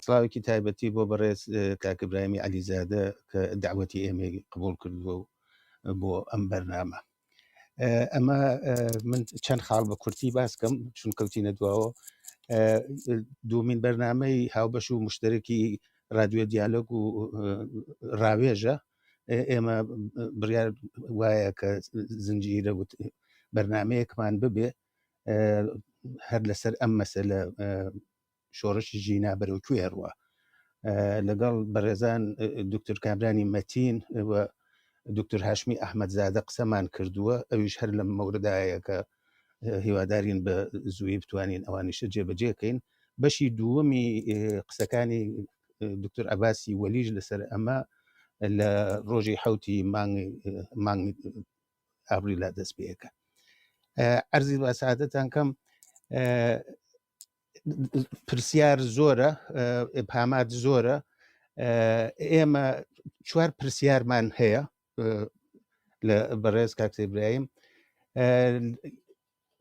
سڵاوێکی تایبەتی بۆ بەڕێز کاک ئیبراهیمی عەلیزادە کە دعوەتی ئێمەی قبوڵ کردووە و بۆ ئەم بەرنامە. ئەمە من چەند خاڵ بە کورتی باسکەم چون کەوتینە دواوە. دومین بەرنامەی هاوبەش و مشتەرەکی رادیۆ دیالۆگ و ڕاوێژە. ئێمە بڕیار وایە کە زنجیرە و بەرنمەیەکمان ببێ هەر لەسەر ئەم مەسەلە شۆڕشی ژینا بەرەو کوێڕوە لەگەڵ بەڕێزان دکتۆر کامرانی مەتین و دکتۆر هاشمی ئەحمەدزادە قسەمان کردووە. ئەویش هەر لە مەوردایە کە هیوادارین بە زووی بتوانین ئەوانیشە جێبەجێکەین. بەشی دووەمی قسەکانی دکتۆر عەباسی وەلیژ لەسەر ئەمە لە ڕۆژی حوتی مانگی ئابریلا دەست پێەکە. عەرزی بەسعادەتان کەم، پرسیار زۆرە، ئیبهامات زۆرە. ئێمە 4 پرسیارمان هەیە لە بەڕێز کاک ئیبراهیم،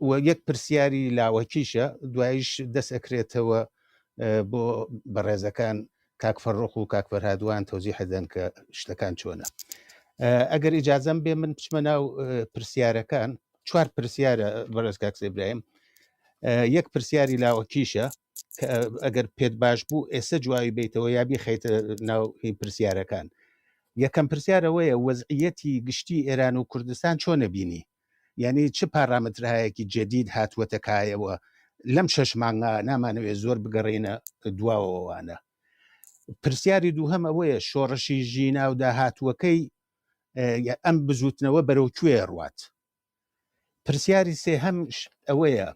و یەک پرسیاری لاوەکیشە، دواییش دەست ئەکرێتەوە بۆ بەڕێزەکان کاک فەرڕوخ و کاک فەرهادوان تەوزیح هەدەن کە شتەکان چۆنە. ئەگەر ئیجازەم بێ من بچمە ناو پرسیارەکان. 4 پرسیارە بەڕێز کاک ئیبراهیم. یەک پرسیاری لاوەکیشە کە ئەگەر پێت باش بوو ئێستا جوابی بیتەوە یا بیخەیتە ناو هی پرسیارەکان. یەکەم پرسیارەوەیە وەزعیەتی گشتی ئێران و کوردستان چۆنە بینی؟ یعنی چه پارامترهایەکی جدید هاتووەتە کایەوە لەم 6 مانگە نامانەوێت زۆر بگەڕێنە دواوەوانە. پرسیاری دووهەم ئەوەیە شۆڕشی ژینا و داهاتووەکەی ئەم بزوتنەوە بەرەو کوێ ڕوات. پرسیاری سێهەم ئەوەیە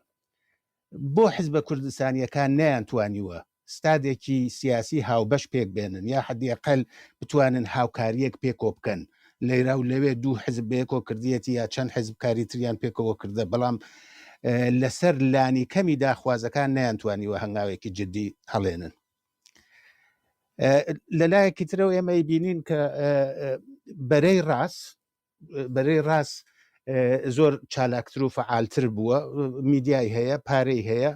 بۆ حزبە کوردستانیەکان نەیانتوانیوە ستادێکی سیاسی هاوبەش پێک بێنن یا حەدیەقەل بتوانن هاوکاریەک پێکۆ بکەن. لێرە و لەوێ دوو حزب بێکۆ کردیەتی یا چەند حزب کاری تریان پێکەوە کردە، بەڵام لەسەر لانی کەمی داخوازەکان نەیانتوانیوە هەنگاوێکی جدی هەڵێنن. لەلایەکی ترەوە ئێمە بینین کە بەرەی ڕاست زۆر چالاکتر و فعالتر بووە، میدیای هەیە، پارەی هەیە،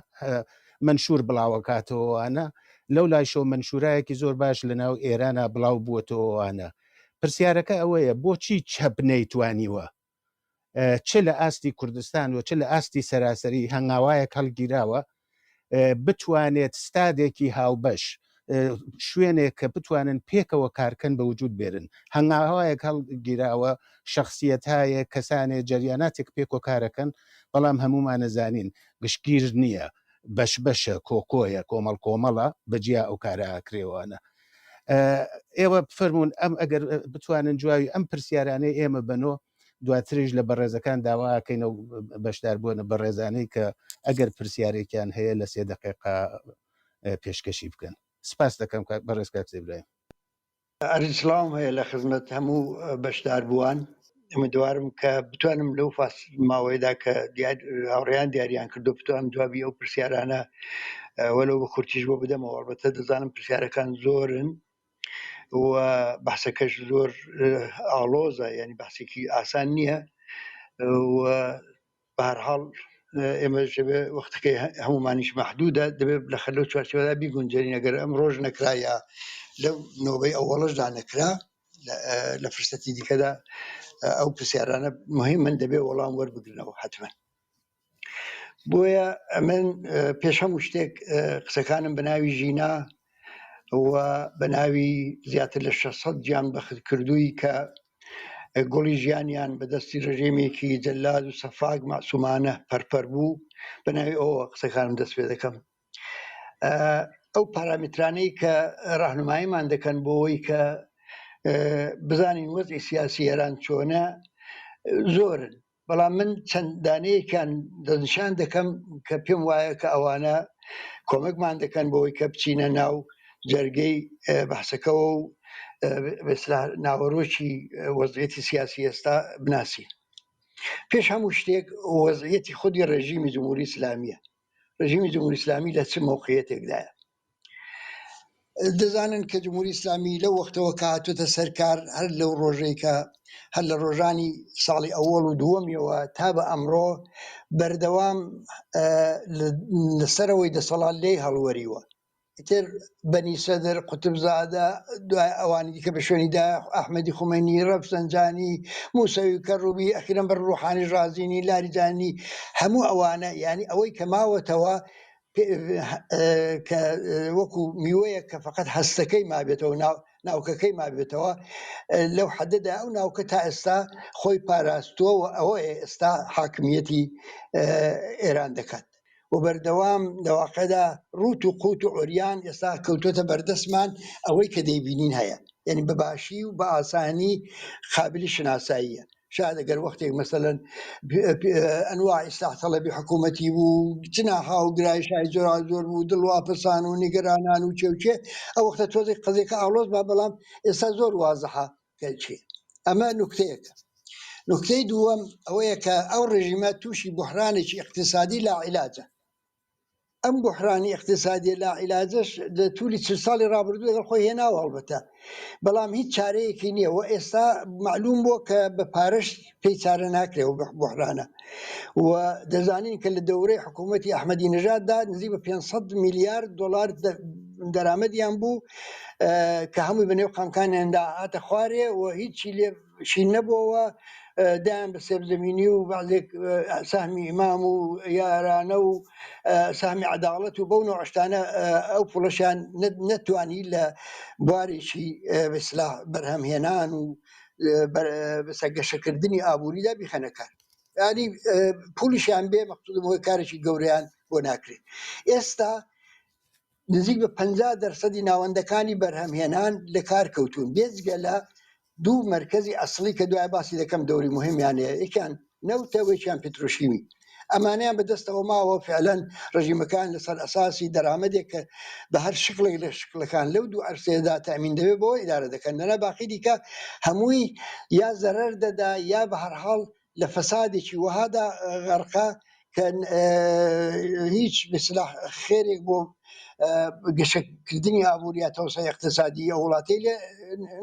منشور بڵاوەکاتەوەوانە. لەو لای شەو منشورایەکی زۆر باش لە ناو ئێرانە بڵاو بووەتەوەوانە. پرسیارەکە ئەوەیە بۆچی چەپ نەیتوانیوە چ لە ئاستی کوردستان و چ لە ئاستی سەراسەری هەنگاوایەک هەڵگیراوە بتوانێت ستادێکی هاوبەش، شوێنێک کە بتوانن پێکەوە کارکەن بە وجود بێرن، هەنگاوایەک هەڵگیراوە شخصیەتایە کەسانێ جەریاناتێک پێکۆ کارەکەن، بەڵام هەمومان نەزانین گشتگیر نییە، بەش بەشە، کۆکۆیە، کۆمەڵ کۆمەڵە بەجیا ئەو کارە ئاکرێوانە. ئێوە بفەرمونون ئەم ئەگەر بتوانن جواوی ئەم پرسیارانەی ئێمە بنۆ دواتریش لە بەڕێزەکان داواکەینە و بەشدار بوونە بەڕێزانەی کە ئەگەر پرسیارێکیان هەیە لە 3 دقیقا پێشکەشی بکەن. سپاس دەکەم بەڕێز کاک ئیبراهیم. ئەرزسلام هەیە لە خزمەت هەموو بەشدار بووان. ئەمەدوارم کە بتوانم لەو ماوەیەدا کە هاوڕێیان دیاریان کردو بتوانم جوابی ئەو پرسیارانە وەلەو بە کورتیش بۆ بدەمەوە. ئەڵبەتە دەزانم پرسیارەکان زۆرن و بەحسەکەش زۆر ئاڵۆزە، یعنی بەحسێکی ئاسان نییە و بە هەر حاڵ ئێمە شەبێ وەختەکەی هەمومانیش مەحدودە، دەبێت لەو چوارچێوەدا بیگونجێنین. ئەگەر ئەم ڕۆژ نەکرا یا لەو نۆبەی ئەوەڵەشدا نەکرا لە فرسەتی دیکەدا ئەو پرسیارانە مهمن، دەبێت وەڵام وەربگرنەوە حتمەن. بۆیە من پێش هەموو شتێک قسەکانم بە ناوی ژینا و بە ناوی زیاتر لە 600 گیان بەخت کردووی کە گۆڵی ژیانیان بەدەستی ڕژێمێکی جەلاد و سەفاک مەعسوومانە پەرپەر بوو، بە ناوی ئەوە قسەکانم دەست پێ دەکەم. ئەو پارامترانەی کە ڕاهنماییمان دەکەن بۆەوەی کە بزانین وەزعی سیاسی ئێران چۆنە زۆرن، بەڵام من چەند دانەیەکیان دەنیشان دەکەم کە پێم وایە کە ئەوانە کۆمەکمان دەکەن بۆەوەی کە بچینە ناو جەرگەی بەحسەکەەوە و ناوەڕۆکی وەزعیەتی سیاسی ئێستا بناسین. پێش هەموو شتێک وەزعیەتی خودی ڕێژیمی جمهوری ئیسلامیە. ڕێژیمی جمهوری ئیسلامی لە چ مۆقعیەتێکدایە؟ دەزانن کە جمهوری ئیسلامی لەو وەختەوە کە هاتوۆتە سەرکار، هەر لەو ڕۆژەی کە هەر لە ڕۆژانی ساڵی ئەوەڵ و دووەمیەوە تا بە ئەمڕۆ بەردەوام لەسەرەوەی دەسەڵات لێی هەڵوەریوە. تر بني سەدر قوتبزادە دوای ئەوانی دیکە بە شوێنیدا ئەحمەدی خومینی ڕەفسەنجانی موسەوی کەڕوبی ئەخیرەن بەر ڕوحانی ڕازینی لاریجانی هەموو ئەوانە ینی ئەوەی کە ماوەتەوە کە وەکو میوەیە کە فقط هەستەکەی مابێتەوە ناوکەکەی مابێتەوە لەو حەدەدا ئەو ناوکە تا ئێستا خۆی پاراستووە و ئەوە ئێستا حاکمیەتی ئێران دەکات و بەردەوام لەواقعدا ڕوت و قوت و عریان ئێستا کەوتۆتە بەردەستمان ئەوەی کە دەیبینین هەیە یعنی بەباشی و بە ئاسانی قابلی شناساییە شاید ئەگەر وەختێک مەسەلەن ئەنواع ئیسلاح تەڵەبی حکوومەتی بوو جناها و گرایشای زۆر بوو دڵواپرسان و نیگەرانان و چێوچێ ئەو وەختە تۆزێک قەزێکە ئاڵۆز با بەڵام ئێستا زۆر وازەحە کە چێ ئەمە نوکتەیەکە نکتەی دووەم ئەوەیە کە ئەو ڕژیمە تووشی بحرانێکی اقتصادی لاعیلاجە ئەم بحرانی اقتصادی لاعیلاجەش توولی 40 ساڵی ڕابردوو لەگەڵ خۆی هێناوە ئەڵبەتە بەڵام هیچ چارەیەکی نییە و ئێستا معلوم بووە کە بە پارەش پێی چارە ناکرێەوە بحرانە و دەزانین کە لە دەورەی حکوومەتی ئەحمەدی نژاددا نزیک بە 500 میلیارد دلار دەرامەدیان بوو کە هەمووی بەنێو قامکانیاندا هاتە خوارێ و هیچی لێشی نەبووەوە دایان بە سێرزەمینی و بەعزێک ساهمی ئیمام و یارانە و ساهمی عەداڵەت و بەو نۆعشتانە ئەو پوڵەشیان نەتوانی لە بوارێکی بەسلاح بەرهەمهێنان و گەشەکردنی ئابووریدا بیخەنە کار ینی پولیشیان بێ مەقصودم هۆی کارێکی گەورەیان بۆ ناکرێت ئێستا نزیک بە 50% ناوەندەکانی بەرهەمهێنان لە کار کەوتون بێجگە لە دوو مەرکەزی ئەسڵی کە دوای باسی دەکەم دەوری مهمیانەیە یەکیان نەوتەوەیان پێترۆشیمی ئەمانیان بەدەستەوە ماوە فعلەن ڕژیمەکان لەسەر ئەساسی دەرامەدێک کە بە هەر شکڵێک لە شکلەکان لەو دوو ئەرسێدا تەمین دەبێت بۆ ئیدارە دەکەن لەنە باقی دیکە هەمووی یا زەرەر دەدا یا بە هەرحاڵ لە فەسادێکی وهادا غەرقە کە هیچ بسلاح خێرێک بۆ گەشەکردنی ئابوووریە تەوسعی اقتصادی ئەو وڵاتەی لێ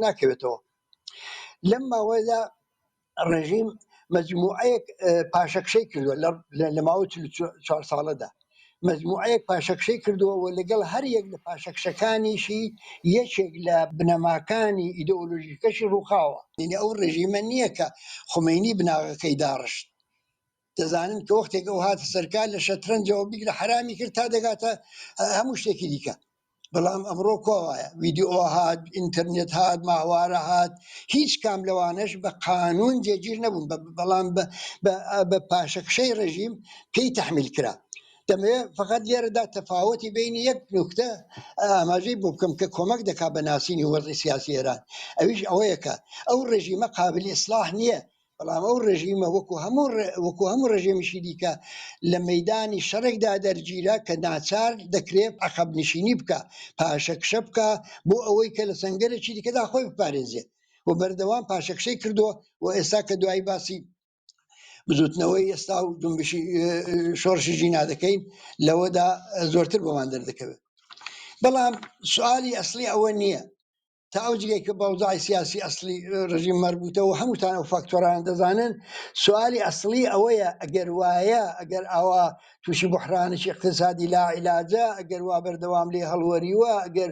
ناکەوێتەوە لەم ماوەیەدا ڕژیم مەجموعەیەک پاشەکشەی کردووە لە ماوەی 4 ساڵەدا مەجموعەیەک پاشەکشەی کردووە و لەگەڵ هەر یەک لە پاشەکشەکانیشی یەکێک لە بنەماکانی ئیدئۆلۆژیکەشی ڕووخاوە یعنی ئەو ڕژیمە نییە کە خومینی بناغەکەی داڕشت دەزانن کە وەختێک ئەو هاتە سەرکار لە شەترەنجەوە بیگرە حرامی کرد تا دەگاتە هەموو شتێکی دیکە بەڵام ئەمڕۆ کۆوایە ویدیۆ هات ئینتەرنێت هات ماوارە هات هیچ کام لەوانش بە قانون جێگیر نەبوون بەڵام بە پاشەکشەی ڕژیم پێی تەحمیل کرا دەمەوێت فقط لێرەدا تەفاوەتی بینی یەک نوکتە ئاماژەی بۆ بکەم کە کۆمەک دەکا بە ناسینی وەزعی سیاسی ئێران ئەویش ئەوەیەکە ئەو ڕژیمە قابلی ئیسلاح نییە بەڵام ئەو ڕژیمە وەکو هەموو ڕژێمیشی دیکە لە مەیدانی شەڕێکدا دەرگیرە کە ناچار دەکرێت عەقەب نشینی بکە پاشەکشە بکە بۆ ئەوەی کە لە سەنگەرێکی دیکەدا خۆی بپارێزێت و بەردەوام پاشەکشەی کردووە و ئێستا کە دوای باسی بزوتنەوەی ئێستا و جنبشی شۆڕشی ژینا دەکەین لەوەدا زۆرتر بۆمان دەردەکەوێت بەڵام سوالی ئەسڵی ئەوە نییە تا ئەو جگەی کە بەوزای سیاسی ئەسلی ڕژیم مەربوطەوە هەمووتان ئەو فاکتۆران دەزانن سوالی ئەسلی ئەوەیە ئەگەر وایە ئەگەر ئاوا تووشی بحرانێکی اقتصادی لاعیلاجە ئەگەر وا بەردەوام لێ هەڵوەریوە ئەگەر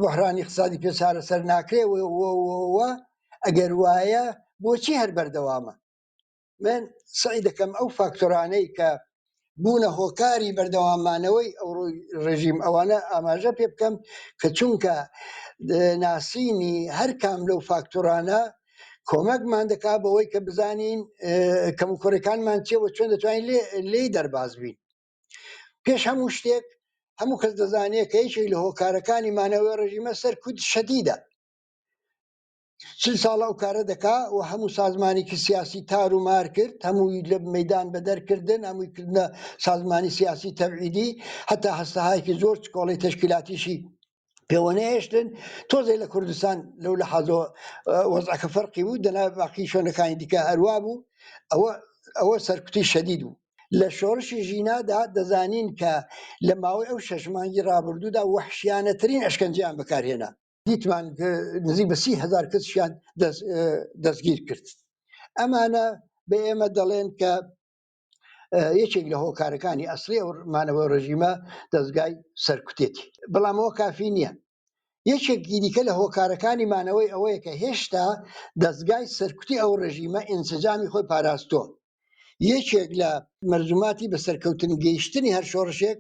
بحرانی اقتصادی پێ چارەسەر ناکرێەوە ئەگەر وایە بۆچی هەر بەردەوامە من سعی دەکەم ئەو فاکتۆرانەی کە بوونە هۆکاری بەردەوامانەوەی ئەو ڕژیم ئەوانە ئاماژە پێ بکەم کە چونکە ناسینی هەر کام لەو فاکتۆرانە کۆمەکمان دەکا بەوەی کە بزانین کەموکۆڕەکانمان چێوە چۆن دەتوانین لێی دەرباز بین پێش هەموو شتێک هەموو کەس دەزانێت کە یەکێک لە هۆکارەکانی مانەوەی ڕژیمە سەرکوت شەدیدە 40 ساڵە ئەو کارە دەکا و هەموو سازمانێکی سیاسی تار و مار کرد هەمووی لە مەیدان بەدەرکردن هەمووی کردنە سازمانی سیاسی تەبعیدی هەتا هەستەهایەکی زۆر چکۆڵی تەشکیلاتیشی پێوە نەهێشتن تۆزێ لە کوردستان لەو لە حەزەوە وەزعەکە فەرقی بوو دەنا باقی شوێنەکانی دیکە هەروە بوو ئەوە سەرکوتی شەدید بوو لە شۆڕشی ژینادا دەزانین کە لە ماوەی ئەو 6 مانگی ڕابردوودا وەحشیانەترین ئەشکەنجیان بەکارهێنا دیتمان نزیک بە 30,000 کەسیان دەستگیر کرد ئەمانە بە ئێمە دەڵێن کە یەکێک لە هۆکارەکانی ئەسڵی ئەو مانەوە ڕژیمە دەستگای سەرکوتێتی بەڵام ئەوە کافی نییە. یەکێکی دیکە لە هۆکارەکانی مانەوەی ئەوەیە کە هێشتا دەستگای سەرکوتی ئەو ڕژیمە ئینسجامی خۆی پاراستۆ. یەکێک لە مەرزوماتی بە سەرکەوتن گەیشتنی هەر شۆڕشێک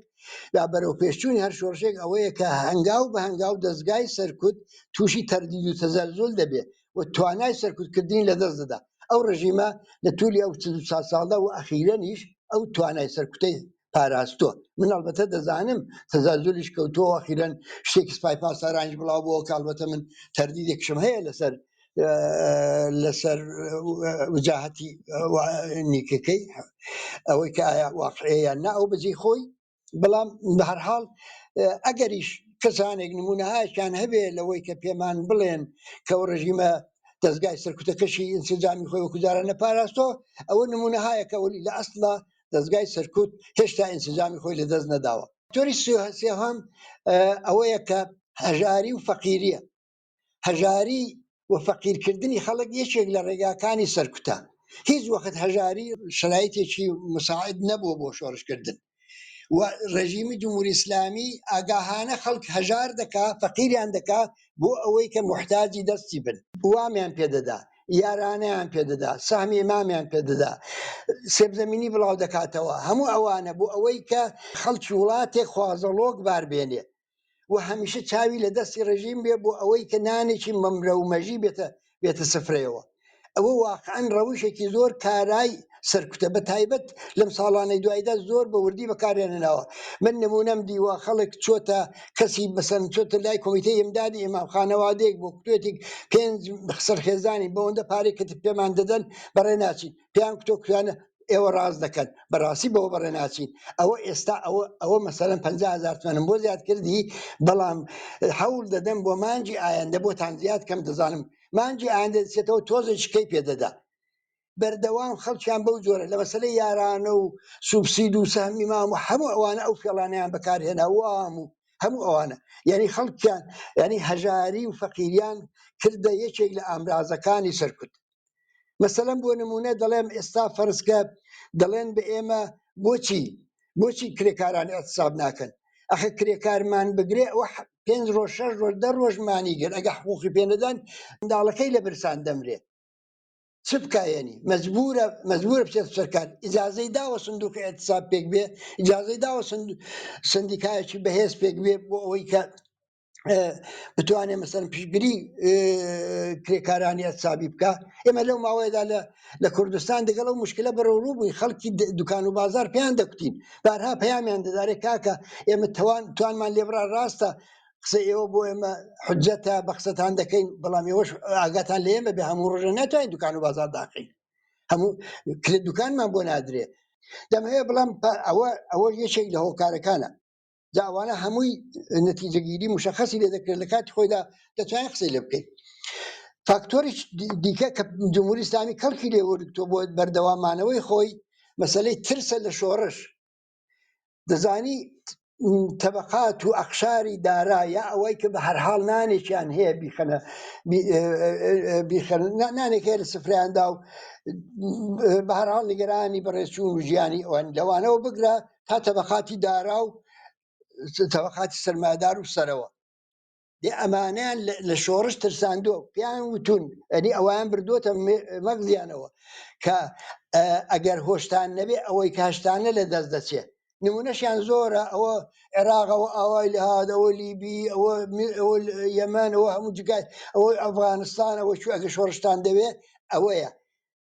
یا بەرەو پێشچوونی هەر شۆڕشێک ئەوەیە کە هەنگاو بە هەنگاو دەستگای سەرکوت تووشی تەردید و تەزەلزول دەبێت و توانای سەرکوتکردنی لەدەست دەدا. ئەو ڕژیمە لە توولی ئەو 400 ساڵدا و ئەخیرەنیش ئەو توانای سەرکوتەی پاراستۆ. من ئەڵبەتە دەزانم تەزەلزولیش کەوتۆ ئەخیرەن شتێکی سپای پاسەرانیش بڵاو بۆ کاڵبەتە من تەردیدێکشم هەیە لەسەر وجاهەتی نیکەکەی ئەوەی کە ئایا واقعەیە نا ئەو بەجێ خۆی، بەڵام بە هەر حاڵ ئەگەریش کەسانێک نمونەهایان هەبێ لەوەی کە پێمان بڵێن کە ئەو ڕژیمە دەستگای سەرکوتەکەشی ئینسجامی خۆی وەکوجارە نەپاراستۆ، ئەوە نمونەهایەکە وەلی لە ئەسڵا دەستگای سەرکوت هێشتا ئینسجامی خۆی لەدەست نەداوە. تۆری سێهەم ئەوەیە کە هەژاری و فەقیریە. هەژاری و فەقیرکردنی خەڵک یەکێک لە ڕێگاکانی سەرکوتە. هیچ وەخت هەژاری شرایطێکی مساعد نەبووە بۆ شۆڕشکردن و ڕژیمی جمهوری ئیسلامی ئاگاهانە خەڵک هەژار دەکا فەقیریان دەکا بۆ ئەوەی کە محتاجی دەستی بن، وامیان پێدەدا، یارانەیان پێدەدا، سامی مامیان پێدەدا، سێبزەمینی بڵاو دەکاتەوە. هەموو ئەوانە بۆ ئەوەی کە خەڵکی وڵاتێک خوازەڵۆک باربێنێ و هەمیشە چاوی لە دەستی ڕژیم بێ بۆ ئەوەی کە نانێکی مەمرە و مەژی بێتە سفرەوە. ئەوە واقعاً ڕەوشێکی زۆر کارای سەرکوتە، بە تایبەت لەم ساڵانەی دوایدا زۆر بە وردی بەکارهێنناوە. من نمونەم دیوە خەڵک چۆتە کەسی بەسەن چۆتە لای کۆمیتەی ئیمدادی ئیمام خانەوادەیەک بۆ کوتێتێک 5 سەرخێزانی بەوەندە پارێک کە پێمان دەدەن بەڕێ ناچین، پێیان کتۆ کوانە ئێوە ڕاز دەکەن، بەڕاستی بەوە بەڕێ ناچین. ئەوە ئێستا ئەوە مەسەلەن 50,000 تومانم بۆ زیاد کردی، بەڵام هەوڵ دەدەم بۆ مانجی ئایندە بۆتان زیاد کەم دەزانم مانجی ئایندە دەچێتەوە تۆزێکیکەی پێدەدا. بەردەوام خەڵکیان بەو جۆرە لە مەسەلەی یارانە و سوبسید و سەهمی مام و هەموو ئەوانە ئەو فێڵانیان بەکارهێنا وام و هەموو ئەوانە، یعنی خەڵکیان یعنی هەژاری و فەقیریان کردە یەکێک لە ئامرازەکانی سەرکوت. مەسەلەن بۆ نمونە دەڵێم ئێستا فەرزکە دەڵێن بە ئێمە بۆچی کرێکارانی ئەتساب ناکەن؟ ئەخە کرێکارمان بگرێ ئەوە 5 ڕۆژ 6 ڕۆژ 10 ڕۆژمانی گەر ئەگە حقوقی پێنەدەن منداڵەکەی لە برسان دەمرێ. چ بکایەنی مەجبورە بچێت سەرکار، ئیجازەی داوە سندوقی ئەتساب پێک بێ، ئیجازەی داوە سندیکایەکی بەهێز پێک بێ بۆ ئەوەی کە بتوانێت مەسەن پیشگیری کرێکارانی ئەتسابی بکە. ئێمە لەو ماوەیەدا لە کوردستان دەگەڵ ئەو مشکلە بەرەوڕوو بووین، خەڵکی دوکان و بازار پێیان دەکوتین، بارها پەیامیان دەدارێت کاکە ئێمە توانمان لێبرا ڕاستە قسە ئێوە بۆ ئێمە حجەتە بە قسەتان دەکەین، بەڵام ئێوەش ئاگاتان لە ئێمە بێ هەموو ڕۆژە ناتوانین دوکان و بازار داخین، هەموو کلێت دوکانمان بۆ نادرێت. دەمەوێت بڵام ئەوە یەکێک لە هۆکارەکانە. جاوانە هەمووی نەتیجەگیری مشخصی لێ دەکرێت لە کاتی خۆیدا دەتوانین قسەی لێ بکەین. فاکتۆری دیکە کە جمهوری ئیسلامی کەڵکی لێوەرگتۆ بۆ بەردەوامانەوەی خۆی مەسەلەی ترسە لە شۆڕش. دەزانی تەبەقات و ئەقشاری دارا یا ئەوەی کە بە هەرحاڵ نانێکیان هەیە نانێک هەیە لە سفرەیاندا و بە هەرحاڵ نیگەرانی بەڕێچوون و ژیانی ئەوان لەوانەوە بگرە تا تەبەقاتی دارا و تەبەقاتی سەرمایەدار و سەرەوە. ئەمانیان لە شۆڕش ترساندۆ پیان وتون، ئەنی ئەویان بردوۆتە مەغزیانەوە کە ئەگەر هۆشتان نەبێ ئەوەی کە هەشتانە لە دەست دەچێت. نمونەشیان زۆرە، ئەوە عێراقەوە ئاوای لە هااد، ئەوە لیبی، ئەوە یەمەن، ئەوە هەموو جگای، ئەوە ئەفغانستان، ئەوە چوو ئەگە شۆڕشتان دەوێ ئەوەیە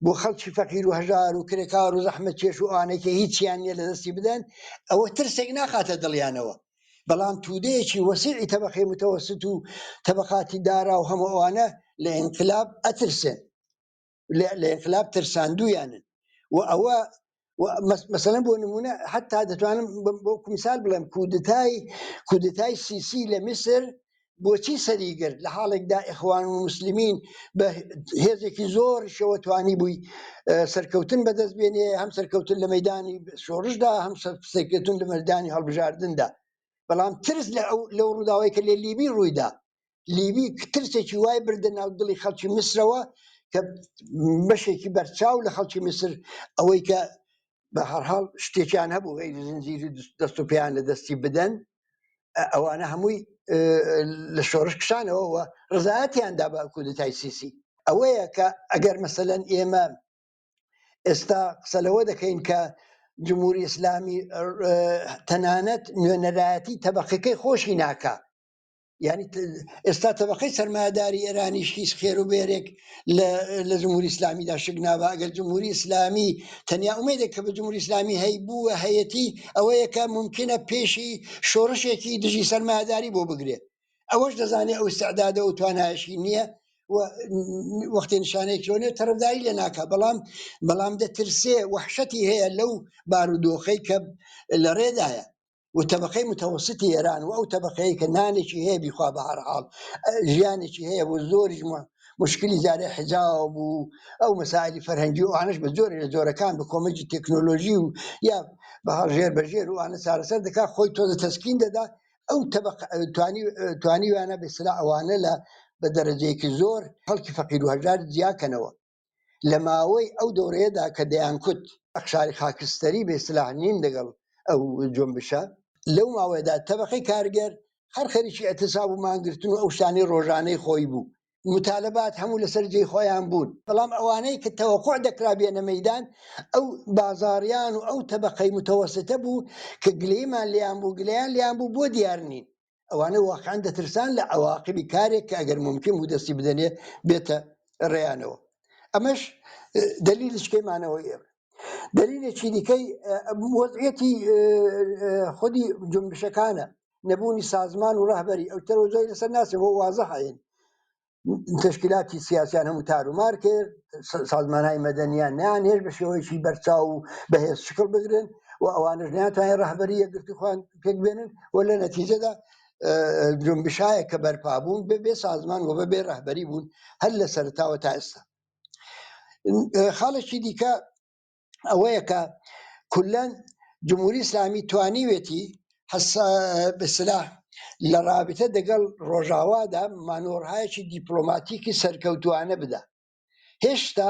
بۆ خەڵکی فەقیر و هەژار و کرێکار و زەحمەت کێش و ئانێکە هیچیان نیە لە دەستی بدەن، ئەوە ترسێک ناخاتە دڵیانەوە. بەڵام توودەیەکی وەسیعی تەبەقەی متەوەسط و تەبەقاتی دارا و هەموو ئەوانە لە ئینقلاب ئەترسێن، لە ئینقلاب ترساندویانن. و ئەوە مەسەلەن بۆ نمونە حتا دەتوانم بۆ میسال بڵێم کودتای سیسی لە میسر بۆچی سەریگرت لە حاڵێکدا ئیخوان و مسلمین بە هێزێکی زۆر شەوە توانی بووی سەرکەوتن بەدەست بێنێ، هەم سەرکەوتن لە مەیدانی شۆڕشدا، هەم سەرکەوتن لە مەیدانی هەڵبژاردندا. بەڵام ترس لەو ڕووداوەی کە لە لیبی ڕوویدا، لیبی ترسێکی وای بردە ناو دڵی خەڵکی میسرەوە کە بەشێکی بەرچاو لە خەڵکی میسر ئەوەی کە بە هەرحاڵ شتێکیان هەبوو غەیری زنجیری دەست و پێیان لە دەستی بدەن ئەوانە هەمووی لە شۆڕش کشانەوە ڕزایەتیاندا بە کودتای سیسی ئەوەیە کە ئەگەر مەسەلەن ئێمە ئێستا قسە لەوە دەکەین کە جمهوری ئیسلامی تەنانەت نوێنەرایەتی تەبەقەکەی خۆشی ناکا یعنی ئێستا تەبەقەی سەرمایه‌داری ئێرانیش هیچ خێر و بێرێک لە جمهوری ئیسلامیدا شک ناوە ئەگەر جمهوری ئیسلامی تەنیا ئومێدێک کە بە جمهوری ئیسلامی هەیبووە هەیەتی ئەوەیە کە ممکنە پێشی شۆڕشێکی دژی سەرمایه‌داری بۆ بگرێت ئەوەش دەزانێت ئەو استعدادە و توانایشی نییە وەختی نیشانەیەکی لۆنێ تەرەفداری لێ ناکە بەڵام دەترسێ وەحشەتی هەیە لەو بارودۆخەی کە لە ڕێدایە و طبقەی متوسطی ئێران و ئەو طبقەیە کە نانێکی هەیە بیخوا بە هەر حاڵ ژیانێکی هەیە بۆ زۆریش مشکلی جارێ حجاب و ئەو مەسائلی فەرهەنگی و ئانش بە زۆری لە جۆرەکان بە کۆمەکی تەکنۆلۆژی و یا بەهەڵ ژێر بەژێر و ئانە چارەسەر دەکات خۆی تۆزە تەسکین دەدا ئەو توانیوانە بەسلا ئەوانە لە بە دەرەجەیەکی زۆر خەڵکی فەقیر و هەژار جیاکەنەوە لە ماوەی ئەو دەورەیەدا کە دەیانکوت ئەخشاری خاکستەری بە ئیسلاح نین لەگەڵ ئەو جۆنبشە لەو ماوەیەدا تەبەقەی کارگەر هەر خەریکی ئەتساب و مانگرتن و ئەو شتانەی ڕۆژانەی خۆی بوو مطالبات هەموو لەسەر جێی خۆیان بوون بەڵام ئەوانەی کە تەوەقوع دەکرا بێنە مەیدان ئەو بازاڕیان و ئەو تەبەقەی متەوەسطە بوو کە گلەیمان لیان بوو گلەیان لیان بوو بۆ دیار نین ئەوانە واقعان دەترسان لە عەواقیبی کارێک کە ئەگەر ممکن بوو دەستی بدەنێ بێتە ڕێیانەوە ئەمەش دلیلشکەیمانەوەی ئێمە دلیلێکی دیکەی وەزعیەتی خودی جنبشەکانە نەبوونی سازمان و ڕەهبەری ئەو تەرۆزۆی لەسەر ناسێ بۆ وازەحەیە تشکیلاتی سیاسیان هەموو تارومار کرد سازمانهای مەدەنیان نیانهێش بە شێوەیەکی بەرچاو و بەهێز شکل بگرن و ئەوانش ناتوانێت ڕەهبەری یەکگرتی خۆیان پێک بێنن و لە نەتیجەدا جنبشایە کە بەرپابوون بێ سازمان و بێ ڕەهبەری بوون هەر لە سەرتاوە تا ئێستا خاڵێکی دیکە ئەوەیە کە کولەن جمهوری ئیسلامی توانیوێتی بەسلاح لە رابطە دەگەڵ ڕۆژاوادا مانۆڕهایەکی دیپلۆماتیکی سەرکەوتوانە بدە هێشتا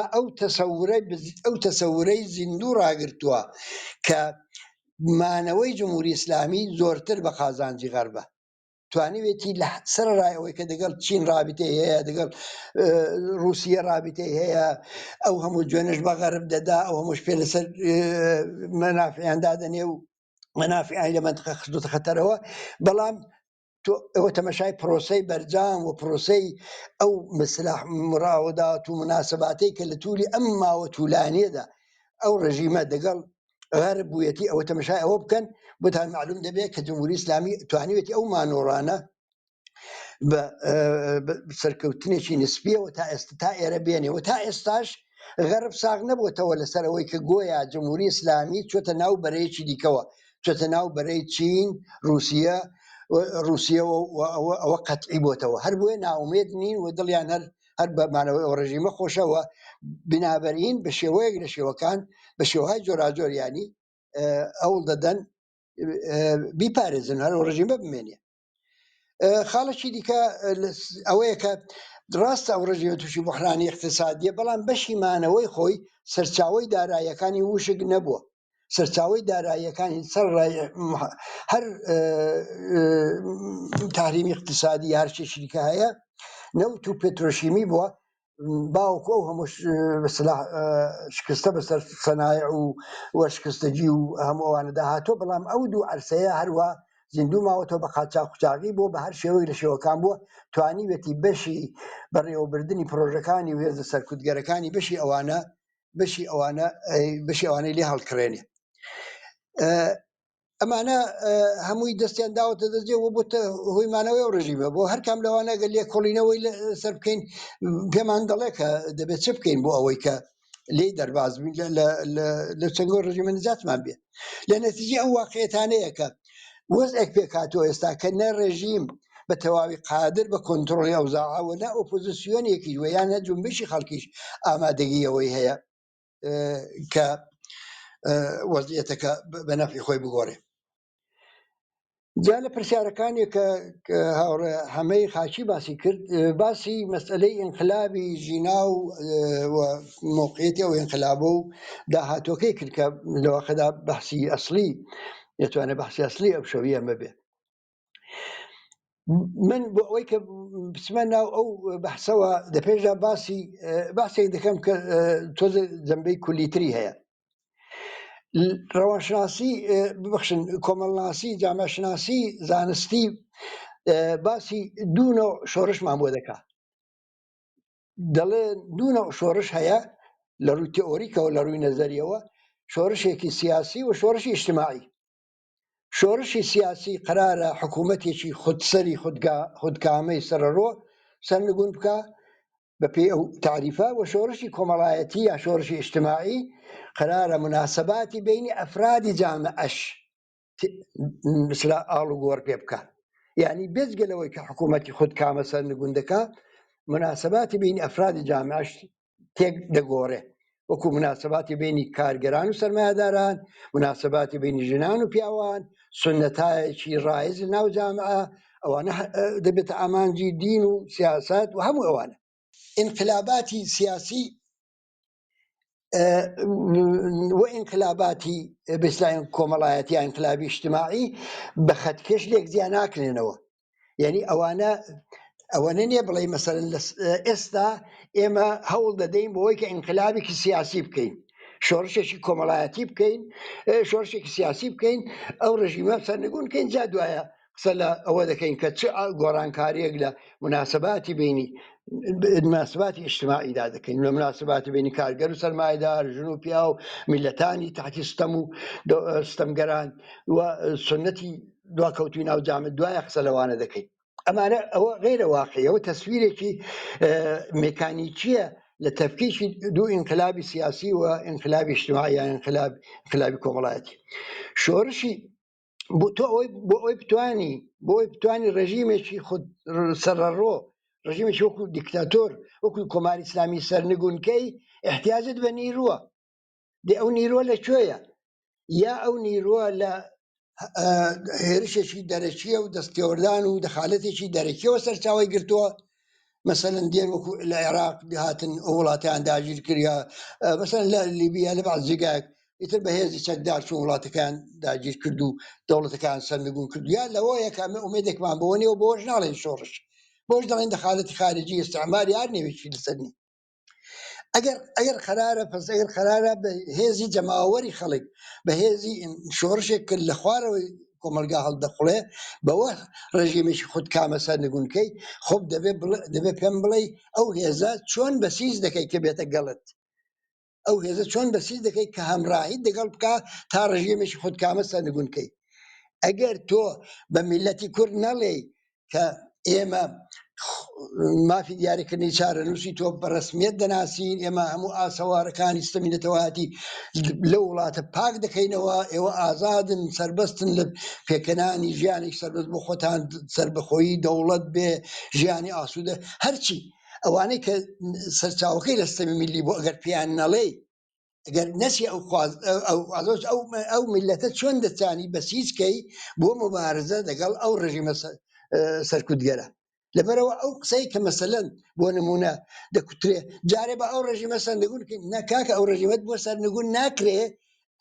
ئەو تەسەورەی زیندوو ڕاگرتووە کە مانەوەی جمهوری ئیسلامی زۆرتر بە قازانجی غەربە توانیوێتی لە سەرڕای ئەوەی کە دەگەڵ چین رابطەی هەیە دەگەڵ رووسیە رابطەی هەیە ئەو هەموو جوێنش بە غەرب دەدا ئەو هەمووش پێ لەسەر مەنافعیاندا دەنێ و مەنافعی لە منطقە خستوتە خەتەرەوە بەڵام ئەوە تەمەشای پرۆسەی بەرجام و پرۆسەی ئەو مەسلح مراودات و مناسباتەی کە لە توولی ئەم ماوە توولانیەدا ئەو ڕژیمە دەگەڵ غەرب بوویەتی ئەوە تەمەشای ئەوە بکەن بۆتان معلوم دەبێت کە جمهوری ئیسلامی توانیوێتی ئەو مانۆڕانە بە سەرکەوتنێکی نسبیەوە تا ئێرە بێنێەوە تا ئێستاش غەرب ساغ نەبووتەوە لەسەر ئەوەی کە گۆیا جمهوری ئیسلامی چۆتە ناو بەرەیەکی دیکەوە چۆتە ناو بەرەی چین رووسیە ئەوە قەتعی بۆتەوە هەر بۆیە ناومێد نین و دڵیان هەر بەمانەوەی ئەو ڕژیمە خۆشەوە بنابەرین بە شێوەیەک لە شێوەکان بە شێوهای جۆراجۆریانی ئەوڵ دەدەن بیپارێزن هەر ئەو ڕژیمە بمێنێ خاڵێکی دیکە ئەوەیە کە ڕاستە ئەو ڕژیمە تووشی بحرانی اقتصادیە بەڵام بەشی مانەوەی خۆی سەرچاوەی داراییەکانی وشک نەبووە سەرچاوەی داراییەکانی هەر تحریمی اقتصادی هەر شتێکی هەیە نەوت و پێترۆشیمی بووە باوکو ئەو هەموو شکستە بەسەر سەنایع و وەرشکستەجی و هەموو ئەوانە داهاتۆ بەڵام ئەو دوو عەرسەیە هەروە زیندوو ماوەتەوە بە قاچاقوچاقی بۆ بە هەر شێوەی لە شێوەکان بووە توانیوێتی بەشی بەڕێوەبردننی پرۆژەکانی و هێزە سەرکوتگەرەکانی بەشی ئەوانەی لێ هەڵکڕێنێ ئەمانە هەمووی دەستیان داوەتە دەستێەوە بۆ هۆیمانەوەی ئەو ڕژیمە بۆ هەرکەم لەوانە گەل لێ کۆڵینەوەی سەر بکەین پێمان دەڵێ کە دەبێت چ بکەین بۆ ئەوەی کە لێ دەرباز لە چەنگۆ ڕژیمە نجاتمان بێت لە نەتیجە ئەو واقعیەتانەیە کە وەزعێک پێکاتەوە ئێستا کە نە ڕێژیم بە تەواوی قادر بە کۆنتڕۆڵی ئەوزاعەوە نە ئۆپۆزیسیۆنێکی وە یان نە جنبشی خەڵکیش ئامادەگیەوەی هەیە کە وەزعیەتەکە بە نەفعی خۆی بگۆڕێ جا لە پرسیارەکانی کە هەمەی خاچی باسی کرد باسی مەسئلەی ئینقلابی ژینا و موقعیەتی ئەو ئینقلابە و داهاتۆکەی کرد کە لەواقعدا بەحسی ئەسلی دەتوانێت بەحسی ئەسلی ئەو شەوی ئەمە بێ. من بۆ ئەوەی کە بچمە ناو ئەو بەحسەوە دەپێشدا باسێک دەکەم کە تۆزە جەمبەی کولیتری هەیە. ڕەوانشناسی ببخشن کۆمەڵناسی جامەشناسی زانستی باسی دوو نوع شۆڕشمان بۆ دەکات. دەڵێ دوو نوع شۆڕش هەیە لە ڕووی تئۆریکەوە لە ڕووی نەزەریەوە، شۆڕشێکی سیاسی و شۆڕشی ئیجتیماعی. شۆڕشی سیاسی قرارە حکوومەتێکی خودسەری خودکامەی سەرەڕۆ سەرنگون بکە بە پێی ئەو تعریفە، و شۆڕشی کۆمەڵایەتی یا شۆڕشی ئیجتیماعی قرارە مناسباتی بینی ئەفرادی جامعەش مثلا ئاڵ و گۆڕ پێ بکە. یعنی بێجگەلەوەی کە حکوومەتی خودکامە سەرنگون دەکا، مناسباتی بینی ئەفرادی جامعەش تێک دەگۆڕێ، وەکو مناسباتی بینی کارگەران و سەرمایه‌داران، مناسباتی بینی ژنان و پیاوان، سنەتایەکی ڕایج ناو جامعە، ئەوانە دەبێتە ئامانجی دین و سیاست و هەموو ئەوانە. انقلاباتی سیاسی و انقلاباتی بەسلاین کۆمەڵایەتی یا انقلابی اجتماعی بە خەتکەش لێک زیان ناکرێنەوە. یعنی ئەوانە نییە بڵێ مەسەرن ئێستا ئێمە هەوڵ دەدەین بۆەوەی کە انقلابێکی سیاسی بکەین، شۆڕشێکی کۆمەڵایەتی بکەین، شۆڕشێکی سیاسی بکەین، ئەو ڕژیمە سەرنگون بکەین، جا دوایە قسە لە ئەوە دەکەین کە چ گۆڕانکاریەک لە مناسباتی بینی مناسباتی اجتماعیدا دەکەین، لە مناسباتی بینی کارگەر و سەرمایه‌دار، ژن و پیا و میلەتانی تحتی ستەم و ستەمگەران و سنەتی دواکەوتوی ناو جامعە، دوایە قسە لەوانە دەکەین. ئەمانە ئەوە غیرە واقعی، ئەوە تەسویرێکی مێکانیکیە لە تەفکیکی دوو ئینقلابی سیاسی و ئینقلابی اجتماعی یان ئینقلابی کۆمەڵایەتی. شۆڕشی بۆ ئەوەی بتوانی ڕژیمێکی خود سەرەڕۆ، ڕژیمێکی وەکو دیکتاتۆر وەکو کۆماری ئیسلامی سەرنگونکەی، احتیاجت بە نیرووە. دێ ئەو نیرووە لەکوێیە؟ یا ئەو نیرووە لە هێرشێکی دەرەکیە و دەستێوەردان و دەخالەتێکی دەرەکیەوە سەرچاوی گرتووە، مەسەلەن دێن وەکو لە عێراق هاتن ئەو وڵاتیان داگیر کردیا، مەسەلەن لە لیبیا لە بەعض جێگایەک ئیتر بەهێزی چەکدار چوون وڵاتەکان داگیر کرد و دەوڵەتەکان سەرنگون کرد، یا لەوەیە کە ئەمە ئومێدێکمان بۆنیەوە بۆش ناڵێن شۆڕش، بۆش دەڵێن دەخالەتی خارجی ئیستیعمار یار نێوێکی لەسەرنی. ئەگەر قرارە پس ئەگەر قرارە بە هێزی جەماوەری خەڵک بە هێزی شۆڕشێک کرد لە خوارەوەی کۆمەلگا هەڵدەخڵێ بەوە ڕژیمێکی خودکامە سەرنگونکەی، خۆب دەبێت پێم بڵێ ئەو هێزە چۆن بەسیز دەکەی کە بێتە گەڵت، ئەو هێزە چۆن بەسیز دەکەی کە هەمڕاهی دەگەڵ بکە تا ڕژیمێکی خودکامە سەرنگونکەی. ئەگەر تۆ بە میلەتی کورد نەڵێ کە ئێمە مافی دیاریکردنی چارەنووسی تۆ بە ڕسمیەت دەناسین، ئێمە هەموو ئاسەوارەکانی ستەمی نەتەواتی لە وڵاتە پاک دەکەینەوە، ئێوە ئازادن سربەستن لە پێکەنانی ژیانی سربەست بۆ خۆتان، سربەخۆیی دەوڵەت بێ، ژیانی ئاسوودە، هەرچی ئەوانەی کە سەرچاوەکەی لە ستەمی میلی بۆ ئەگەر پێیان نەڵێ، ئەگەر نەسی ئەو میلەتە چۆن دەتوانی بەسیجکەی بۆ مبارزە لەگەڵ ئەو ڕژیمە سەرکوتگەرە. لەبەرەوە ئەو قسەی کە مەسەلەن بۆ نمونە دەکوترێ جارێ بە ئەو ڕژیمە سەرنگون نەکاکە، ئەو ڕژیمەت بۆ سەرنگون ناکرێ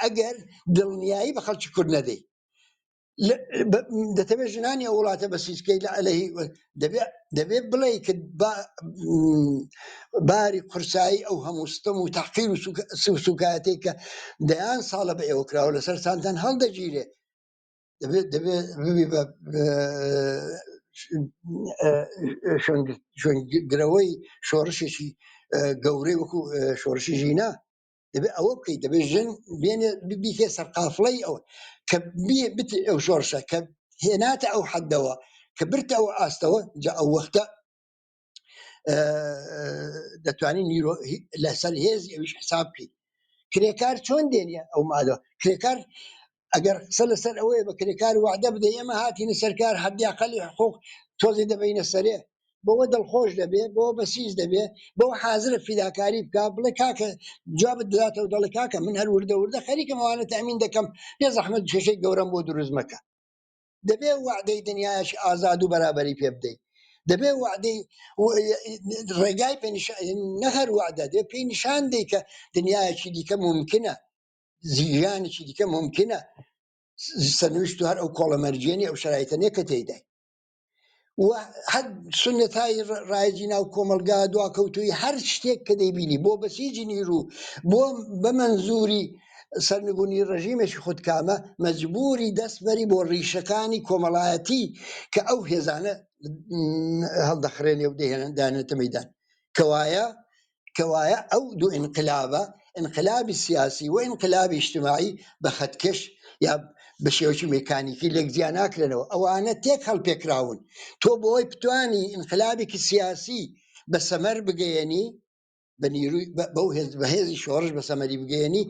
ئەگەر دڵنیایی بە خەڵکی کورد نەدەی. دەتەوێت ژنانی ئەو وڵاتە بەسیجکەی لە ئەلەهی دەبێت بڵێ کە باری قورسایی ئەو هەموو ستەم و تەحقیر و سوکایەتێک کە دەیان ساڵە بە ئێوە کراوە لەسەر سانتان هەڵدەگیرێ، دەبێت ببی بە شوێنگرەوەی شۆڕشێکی گەورەی وەکو شۆڕشی ژینا، دەبێت ئەوە بکەیت، دەبێت ژن بێنێ بیکێ سەرقافڵەی ئەوە کە بت ئەو شۆڕشە کە هێناتە ئەو حەدەوە کە برتە ئەو ئاستەوە، جا ئەو وەختە دەتوانین لەسەر هێزی ئەویش حساب بکەیت. کرێکار چۆن دێنە ئەو مادەوە؟ کرێکار ئەگەر قسە لەسەر ئەوەیە بە کرێکار وعدە بدە ئێمە هاتینە سەرکار حەدیاقەلی حقوق تۆزی دەبینە سەرێ، بەوە دڵخۆش دەبێ، بەوە بەسیج دەبێ، بەوە حازرە فیداکاری بکە، بڵێ کاکە جوابت دەداتەوە، دەڵێ کاکە من هەر وردە خەریکم ئەوانە تەمین دەکەم، پێ زەحمەت کێشەی گەورەم بۆ دروست مەکە. دەبێ وعدەی دنیاش ئازاد و بەرابەری پێ بدەیت دەبێ وعدەی ڕێگای پێ نەهەر وعدە دەبێ پێی نیشان دەی کە دنیایەکی دیکە ممکنە زیژانێکی دیکە ممکنە سەرنوشت و هەر ئەو کۆڵەمەرجێنی ئەو شرایطە نیە کە تێدای هەر سنەتای ڕایجی ناو کۆمەلگا دواکەوتوی هەر شتێک کە دەیبینی بۆ بەسیجی نیرو بۆ بە مەنزوری سەرنگونی ڕژیمێکی خودکامە مەجبوری دەستبەری بۆ ڕیشەکانی کۆمەڵایەتی کە ئەو هێزانە هەڵدەخرێنێ و دەهێندانێتە مەیدان کەوایە ئەو دوو ئینقلابە انقلابی سیاسی و انقلابی اجتماعی بە خەتکەش یا بە شێوەی مێکانیکی لێک زیان ناکرێنەوە ئەوانە تێک هەڵپێکراون تۆ بۆی بتوانی انقلابێکی سیاسی بە سەمەر بگەیەنی بە نیروی بەو بە هێزی شۆڕش بە سەمەری بگەیەنی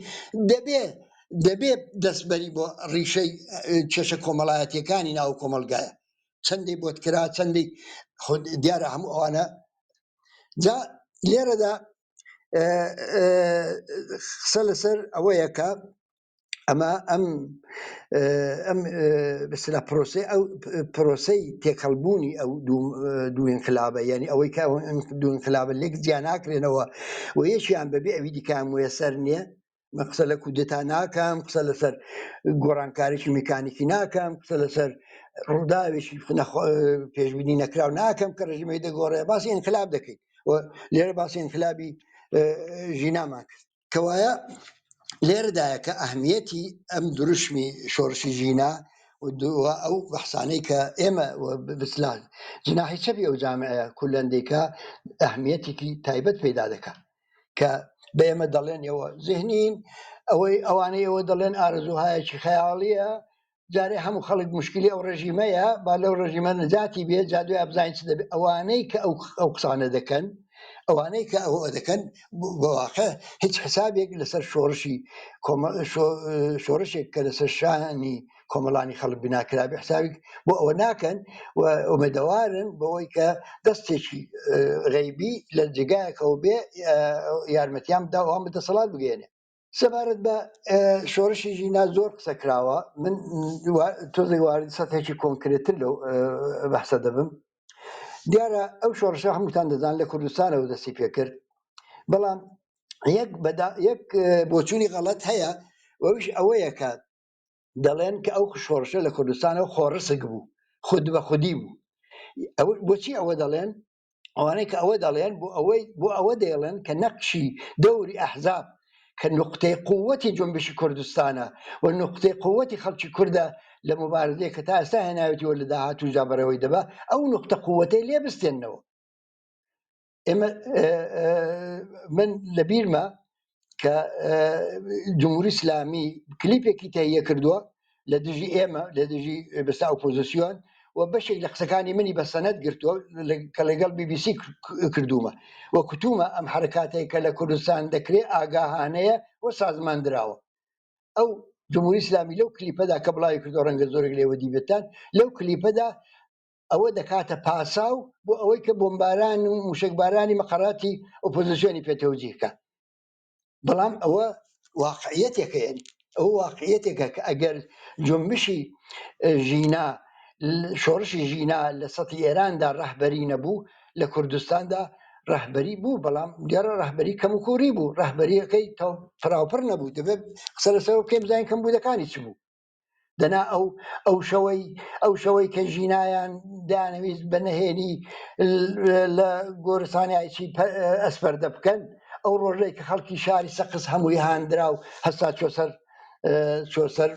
دەبێ دەستبەری بۆ ڕیشەی کێشە کۆمەڵایەتیەکانی ناو کۆمەلگایە چەندەی بۆت کرا چەندەی دیارە هەموو ئەوانە جا لێرەدا قسە لەسەر ئەوەیە کە ئەمە بەسەلا پرۆسەی تێکەڵبوونی ئەو دوو انقلابە یعنی ئەوەی کە دوو انقلابە لێک جیان ناکرێنەوە و یەکیان بەبێ ئەوی دیکان موێسەر نییە من قسە لە کودتا ناکەم قسە لەسەر گۆڕانکارێکی میکانیکی ناکەم قسە لەسەر ڕووداوێکی پێشبینی نەکراو ناکەم کە ڕژیمەی دەگۆڕێ باسی انقلاب دەکەین لێرە باسی انقلابی ژینامان کرد کەوایە لێرەدایە کە ئەهمیەتی ئەم دروشمی شۆڕشی ژینا ئەو بەحسانەی کە ئێمە بسلان جناحی چەپی ئەو جامعەیە کولەندێکە ئەهمیەتێکی تایبەت پەیدا دەکات کە بە ئێمە دەڵێن ئێوە ذهنین ئەوانەی ئەوە دەڵێن ئارزوهایەکی خەیاڵیە جارێ هەموو خەڵک مشکلی ئەو ڕژیمەیە با لەو ڕژیمە نەجاتی بێت جادوی ئەبزانین چ دەبێت ئەوانەی کە ئەو قسانە دەکەن ئەوانەی کە ئەوە دەکەن بەواقع هیچ حسابێک لەسەر شۆڕشێک کە لەسەر شانی کۆمەڵانی خەڵک بناکرابێ حسابێک بۆ ئەوە ناکەن و ئومێدەوارن بەوەی کە دەستێکی غەیبی لە جێگایەکەوە بێ یارمەتیان بدا ئەوان بەدەسەڵات بگەێنێ سەبارەت بە شۆڕشی ژینا زۆر قسە کراوە من تۆزێک وارد سەتێکی کۆنکرێتتر لەو بەحسە دەبم دیارە ئەو شۆڕشە هەمووتان دەزان لە کوردستانەوە دەستی پێکرد بەڵام یەک بۆچوونی غەڵەت هەیە ئەوش ئەوەیە کە دەڵێن کە ئەو شۆڕشە لە کوردستانەوە خۆڕسک بوو خود بە خودی بوو بۆچی ئەوە دەڵێن ئەوانەی کە ئەوە دەڵێن بۆ ئەوە دەڵێن کە نەقشی دەوری ئەحزاب کە نقطەی قووەتی جنبشی کوردستانە و نقطەی قووەتی خەڵکی کوردە لە مبارزەیە کە تا ئێستا هێناوێتیوە لە داهاتوو جابەرەوەی دەبا ئەو نقطە قووەتەی لێ بستێننەوە ئێمە من لە بیرمە کە جمهوری ئیسلامی کلیپێکی تهیە کردووە لە دژی ئێمە لە دژی بەستا ئۆپۆزیسیۆن و بەشێک لە قسەکانی منی بە سەنەد گرتووە کە لەگەڵ BBC کردومە و کوتومە ئەم حرکاتەیە کە لە کوردستان دەکرێت ئاگاهانەیە و سازماندراوە ئەو جمهوری ئیسلامی لەو کلیپەدا کە بڵاوی کردو ڕەنگە زۆرێک لێوە دیبێتان لەو کلیپەدا ئەوە دەکاتە پاساو بۆ ئەوەی کە بۆمباران و موشکبارانی مەقەڕاتی ئۆپۆزیسیۆنی پێتەوجیهکە بەڵام ئەوە واقعیەتێکە ئەو واقعیەتێکە کە ئەگەر جنبشی ژینا شۆڕشی ژینا لە سەتی ئێراندا ڕەهبەری نەبوو لە کوردستاندا ڕەهبەری بوو بەڵام دیارە ڕەهبەری کەم و کووری بوو ڕەهبەریەکەی فراوپڕ نەبوو دەبێت قسە لەسەر بکەین بزانین کەمبوودەکانی چ بوو دەنا ئەو شەوەی کە ژینایان دانەویست بەنەهێنی لە گۆرستانی ئایچی ئەسپەردە بکەن ئەو ڕۆژەی کە خەڵکی شاری سەقس هەمووی هاندرا و هەستا چۆسەر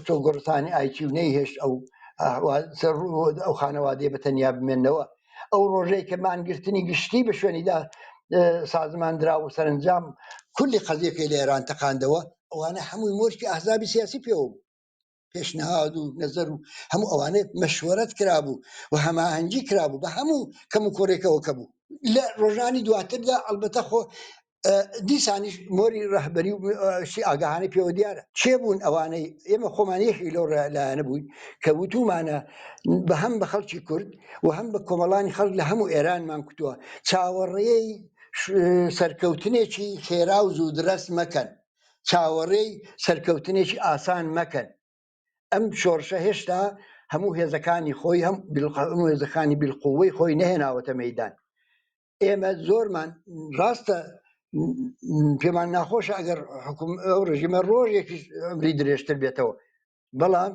چۆ گۆڕستانی ئایچی و نەیهێشت ئەو خانەوادەیە بەتەنیا بمێنەوە ئەو ڕۆژەی کە مانگرتنی گشتی بە شوێنیدا سازماندرا و سەرنجام کولی قەزیەکەی لە ئێران تەقاندەوە ئەوانە هەمووی مۆرکی ئەحزابی سیاسی پێوە بوو پێشنەهاد و نەزەر و هەموو ئەوانەیە مەشوەرەت کرابوو و هەماهەنگی کرابوو بە هەموو کەم و کۆڕێکەوە کە بوو لە ڕۆژانی دواتردا ئەلبەتە خۆ دیسانیش مۆری ڕەهبەری و ئاگاهانەی پێوە دیارە چێ بوون ئەوانەی ئێمە خۆمان یەکی لەو لایەنە بووین کە وتومانە بە هەم بە خەڵکی کورد و هەم بە کۆمەڵانی خەڵک لە هەموو ئێرانمان کوتووە چاوەڕێی سەرکەوتنێکی خێرا و زوودرەست مەکەن چاوەڕێی سەرکەوتنێکی ئاسان مەکەن ئەم شۆڕشە هێشتا هەموو هێزەکانی خۆی هەموو هێزەکانی بالقووەی خۆی نەهێناوەتە مەیدان. ئێمە زۆرمان ڕاستە پێمان ناخۆشە ئەگەر ئەو ڕژیمە ڕۆژێکی ئەمری درێژتر بێتەوە، بەڵام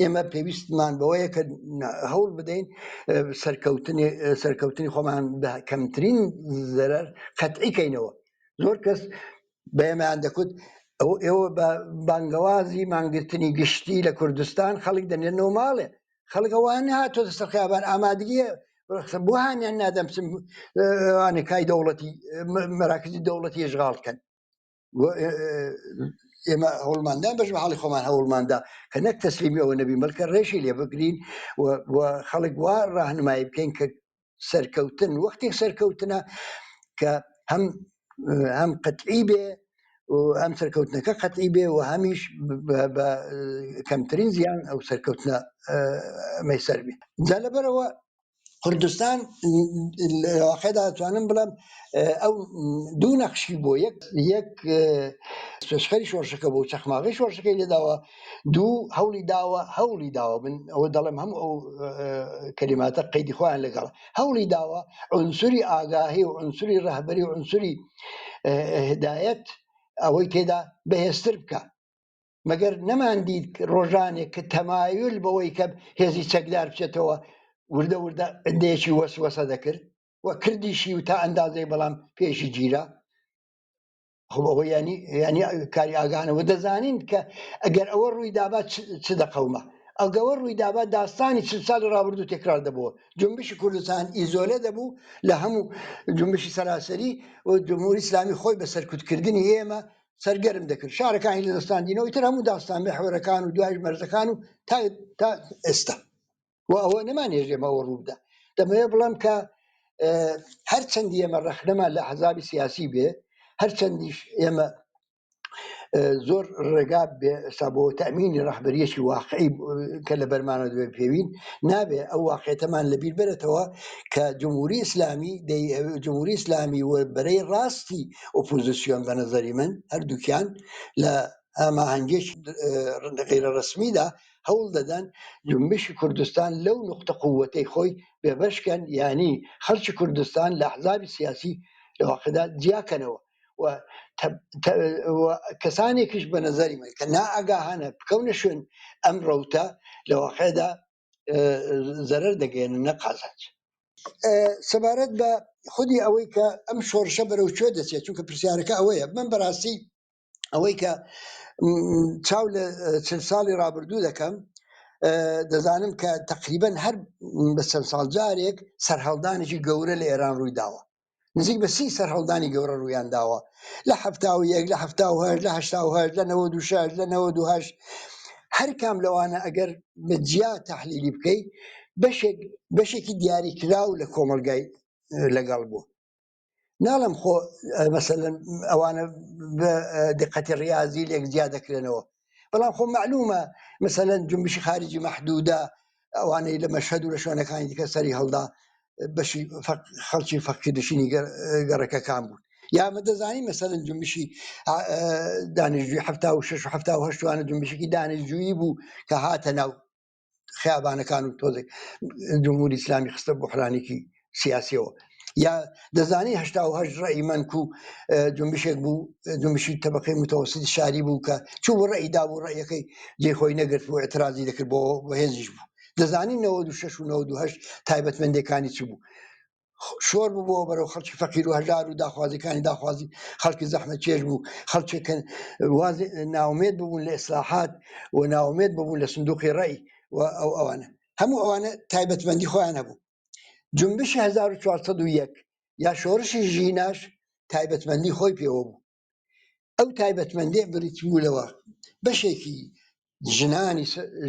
ئێمە پێویستمان بەوەیە کە هەوڵ بدەین سەرکەوتنی خۆمان بە کەمترین زەرەر قەتعیکەینەوە. زۆر کەس بە ئێمەیان دەکوت ئێوە بە بانگەوازی مانگرتنی گشتی لە کوردستان خەڵک دەنێنەوە ماڵێ، خەڵک ئەوان هاتۆتە سەر خەیابان ئامادەگیە بۆ هاانیان نادەمسم وانەکای دەوڵەتی مەراکزی دەوڵەتی ێژغاڵ بکەن. ئێمە هەوڵماندان بەش بە حاڵی خۆمان هەوڵماندا کە نەک تەسلیمی ئەوە نەبی بەڵکە ڕێشی لێ بگرین خەڵک وا ڕاهنمایی بکەین کە سەرکەوتن وەختێک سەرکەوتنە کە هەم قەتعی بێ و ئەم سەرکەوتنەکە قەتعی بێ و هەمیش بە کەمترین زیان ئەو سەرکەوتنە مەیسەر بێ. جا لەبەرەوە کوردستان واقعدا دەتوانم بڵم ئەو دوو نەخشی بۆ یەک سوێسخەری شۆڕشەکە بۆ چەخماغی شۆڕشەکەی لێداوە، دوو هەوڵی داوە من ئەوە دەڵێم هەموو ئەو کەلیماتە قەیدی خۆیان لەگەڵ هەوڵی داوە عنسوری ئاگاهی و عنسوری ڕەهبەری و عنسوری هدایەت ئەوەی تێدا بەهێزتر بکە. مەگەر نەماندید ڕۆژانێک کە تەمایل بەوەی کە هێزی چەکدار بچێتەوە وردە وردە ئەندێکی وەسوەسە دەکرد و کردیشی و تا ئەندازەی بەڵام پێشی گیرە. خۆ ئەوە ینی کاری ئاگانەوە دەزانین کە ئەگەر ئەوە ڕووی دابا چ دەقەومە ئەگەوە ڕووی دابا داستانی 40 ساڵی ڕابردوو تێکرار دەبووە. جنبشی کوردستان ئیزۆلێ دەبوو لە هەموو جنبشی سەراسەری و جمهوری ئیسلامی خۆی بە سەرکوتکردنی ئێمە سەرگەرم دەکرد. شارەکانی لە دەستاندینەوەی تر هەموو داستان محورەکان و دوای مەرزەکان و تا ئێستا و ئەوە نەمانێژێمەوە ڕوودا. دەمەوێت بڵم کە هەرچەندی ئێمە ڕەخنەمان لە حەزابی سیاسی بێ، هەرچەندیش ئێمە زۆر ڕێگا بێستا بۆ تەمینی ڕەحبەریەکی واقعی کە لە بەرمانە دوێ پێوین نابێ ئەو واقعیەتەمان لەبیر بێتەوە کە جمهوری ئیسلامی و بەرەی ڕاستی ئۆپۆزیسیۆن بە نەزەری من هەردووکیان لە ئاماهەنگێکی غیرە ڕسمیدا هەوڵ دەدەن جنبشی کوردستان لەو نقطە قووەتەی خۆی بێبەشکەن، ینی خەڵکی کوردستان لە ئەحزابی سیاسی لە واقعدا جیاکەنەوە و کەسانێکیش بە نەزەری من کە نائەگاهانە بکەونە شوێن ئەم ڕەوتە لە واقعدا زەرەر دەگەێنن نەقازانج. سەبارەت بە خودی ئەوەی کە ئەم شۆڕشە بەرەو کوێ دەچێت، چونکە پرسیارەکە ئەوەیە من بەڕاستی ئەوەی کە چاو لە 40 ساڵی ڕابردوو دەکەم دەزانم کە تقریبا هەر بە 100 ساڵ جارێک سەرهەڵدانێکی گەورە لە ئێران ڕووی داوە، نزیک بە 30 سەرهەڵدانی گەورە ڕوویان داوە لە 71 لە 78 لە 88 لە 96 لە 98 هەر کام لەوانە ئەگەر بە جیا تەحلیلی بکەی بەشێکی دیاریکراو لە کۆمەلگای لەگەڵ بوو. ناڵم خۆ مەسەلەن ئەوانە بە دقەتی ڕیاضی لێک جیا دەکرێنەوە، بەڵام خۆ معلومە مەسەلەن جنبشی خارجی مەحدودە ئەوانەی لە مەشهەد و لە شوێنەکانی دیکە سەری هەڵدا بەشی خەڵکی فەقیردشینی گەڕەکەکان بوون. یامە دەزانی مەسەلەن جنبشی دانیشتجووی 76 و 78 وانە جنبشێکی دانیشتجوویی بوو کە هاتە ناو خیابانەکان و تۆزێک جمهوری ئیسلامی خستە بوحرانێکی سیاسیەوە. یا دەزانی 88 ڕێی مەنک و جنبشێک بوو جنبشی تەبەقەی متەوەسیتی شاری بوو کە چوو بۆ ڕێیدا بوو ڕێیەکەی جێخۆی نەگرت بۆ ئێترازی دەکرد بۆ هێزیش بوو. دەزانی 96 و 98 تایبەتمەندەکانی چ بوو؟ شۆر بوو بۆ بەرەو خەڵکی فەقیر و هەژار و داخوازیەکانی داخوازی خەڵکی زەحمە چێژ بوو، خەڵکێکن ناومێت ببوون لە ئیسلاحات و ناومێت ببوون لە سندوقی ڕێی و ئەوانە هەموو ئەوانە تایبەتمەندی خۆیان هەبوو. جنبشی 1401 یا شۆڕشی ژیناش تایبەتمەندی خۆی پێوە بوو. ئەو تایبەتمەندێ بریتی بوولەوە بەشێکی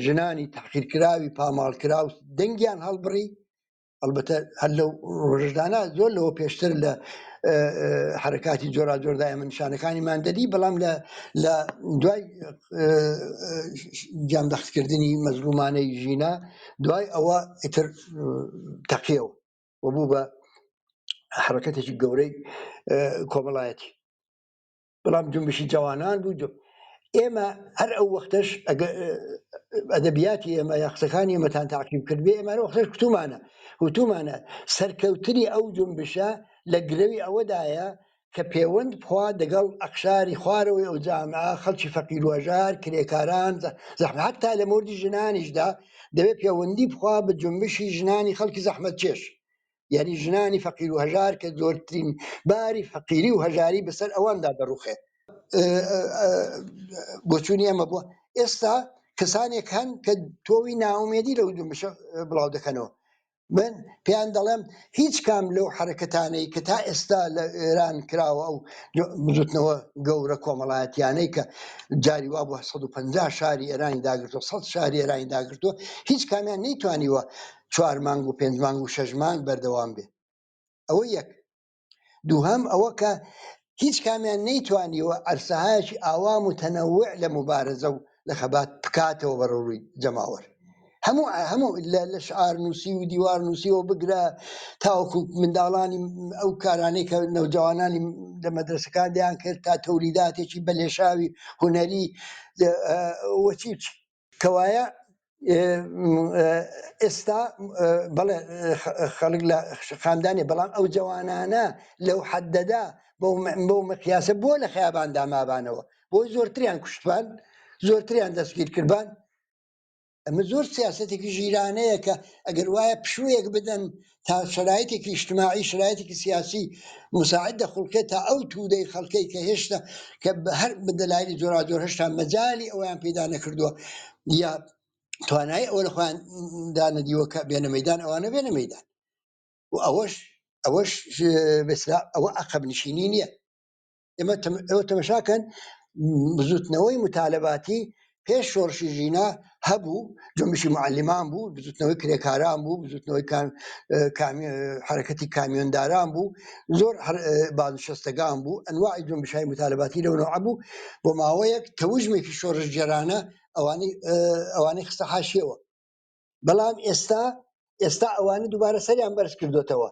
ژنانی تەحقیرکراوی پاماڵکراو دەنگیان هەڵبڕی. ئەلبەتە هەر لەو ڕۆژدانە زۆر لەوە پێشتر لە حرەکاتی جۆرا جۆردای ئەمە نیشانەکانی ماندەدی، بەڵام لە دوای جامدەختکردنی مەزلومانەی ژینا دوای ئەوە ئیتر تەقیەوە و بوو بە حرەکەتێکی گەورەی کۆمەڵایەتی. بەڵام جنبشی جوانان بوو. ئێمە هەر ئەو وەختەش ئەدەبیاتی ئێمە یا قسەکانی ئێمەتان تاقیب کرد بێ ئێمە وەختەش وتومانە سەرکەوتنی ئەو جنبشە لە گرەوی ئەوەدایە کە پەیوەند بخوا دەگەڵ ئەقشاری خوارەوەی ئەو جامعە خەڵکی فەقیر و هەژار کرێکاران زەحمەت حتا لە موردی ژنانیشدا دەبێت پەیوەندی بخوا بە جنبشی ژنانی خەڵکی زەحمەت چێش یعنی ژنانی فەقیر و هەژار کە زۆرترین باری فەقیری و هەژاری بەسەر ئەواندا دەڕوخێ بۆچوونی ئەمە بووە ئێستا کەسانێک هەن کە تۆوی ناومێدی لەو جنبشە بڵاو دەکەنەوە من پێیان دەڵێم هیچ کام لەو حرەکەتانەی کە تا ئێستا لە ئێران کراوە ئەو بزوتنەوە گەورە کۆمەڵایەتیانەی کە جاری وا بووە 150 شاری ئێرانی داگرتووە 100 شاری ئێرانی داگرتووە هیچ کامیان نەیتوانیوە 4 مانگ و 5 مانگ و 6 مانگ بەردەوام بێ ئەوە یەک دووهەم ئەوە کە هیچ کامیان نەیتوانیوە عەرسەهایەکی ئاوام و تەنەوع لە مبارەزە و لە خەبات بکاتەوە بەڕووی جەماوەر هەموو لە شعار نووسی و دیوار نووسیەوە بگرە تاوەکو منداڵانی ئەو کارانەی کە نەوجوانانی لە مەدرسەکان دەیان کرد تا تەولیداتێکی بەلێشاوی هونەری وەچی کەوایە ئێستا بەڵێ خەڵک لە خاندانێ بەڵام ئەو جوانانە لەو حەدەدا بەو مقیاسە بۆ لە خەیاباندا مابانەوە بۆی زۆرتریان کوشتبان زۆرتریان دەستگیر کردبان ئەمە زۆر سیاسەتێکی ژیرانەیە کە ئەگەر وایە پشوویەک بدەن تا شرایطێکی اجتماعی شرایطێکی سیاسی مساعد دەخڵکێت تا ئەو توودەی خەڵکەی کە هێشتا کە هەر بدەلایلی جۆرا هێشتا مەجای ئەویان پەیدا نەکردووە یا توانایی ئەوە لە خۆیان دانەدیوە کە بێنە مەیدان ئەوانە بێنە مەیدان و ئەوەش ئەوە عەقەب نشینی نییە ئێمە تەمەشاکەن بزوتنەوەی متالەباتی پێش شۆڕشی ژینا هەبوو جنبشی معلمان بوو بزوتنەوەی کرێکاران بوو بزوتنەوەی حرەکەتی کامیۆنداران بوو زۆر بازنشستەکان بوو ئەنواعی جنبشای متالەباتی لەونەوە بوو بۆ ماوەیەک تەوژمێکی شۆڕش جێرانە ئەوانەی خستە حاشیەوە بەڵام ئێستا ئەوانە دووبارە سەریان بەرز کردوتەوە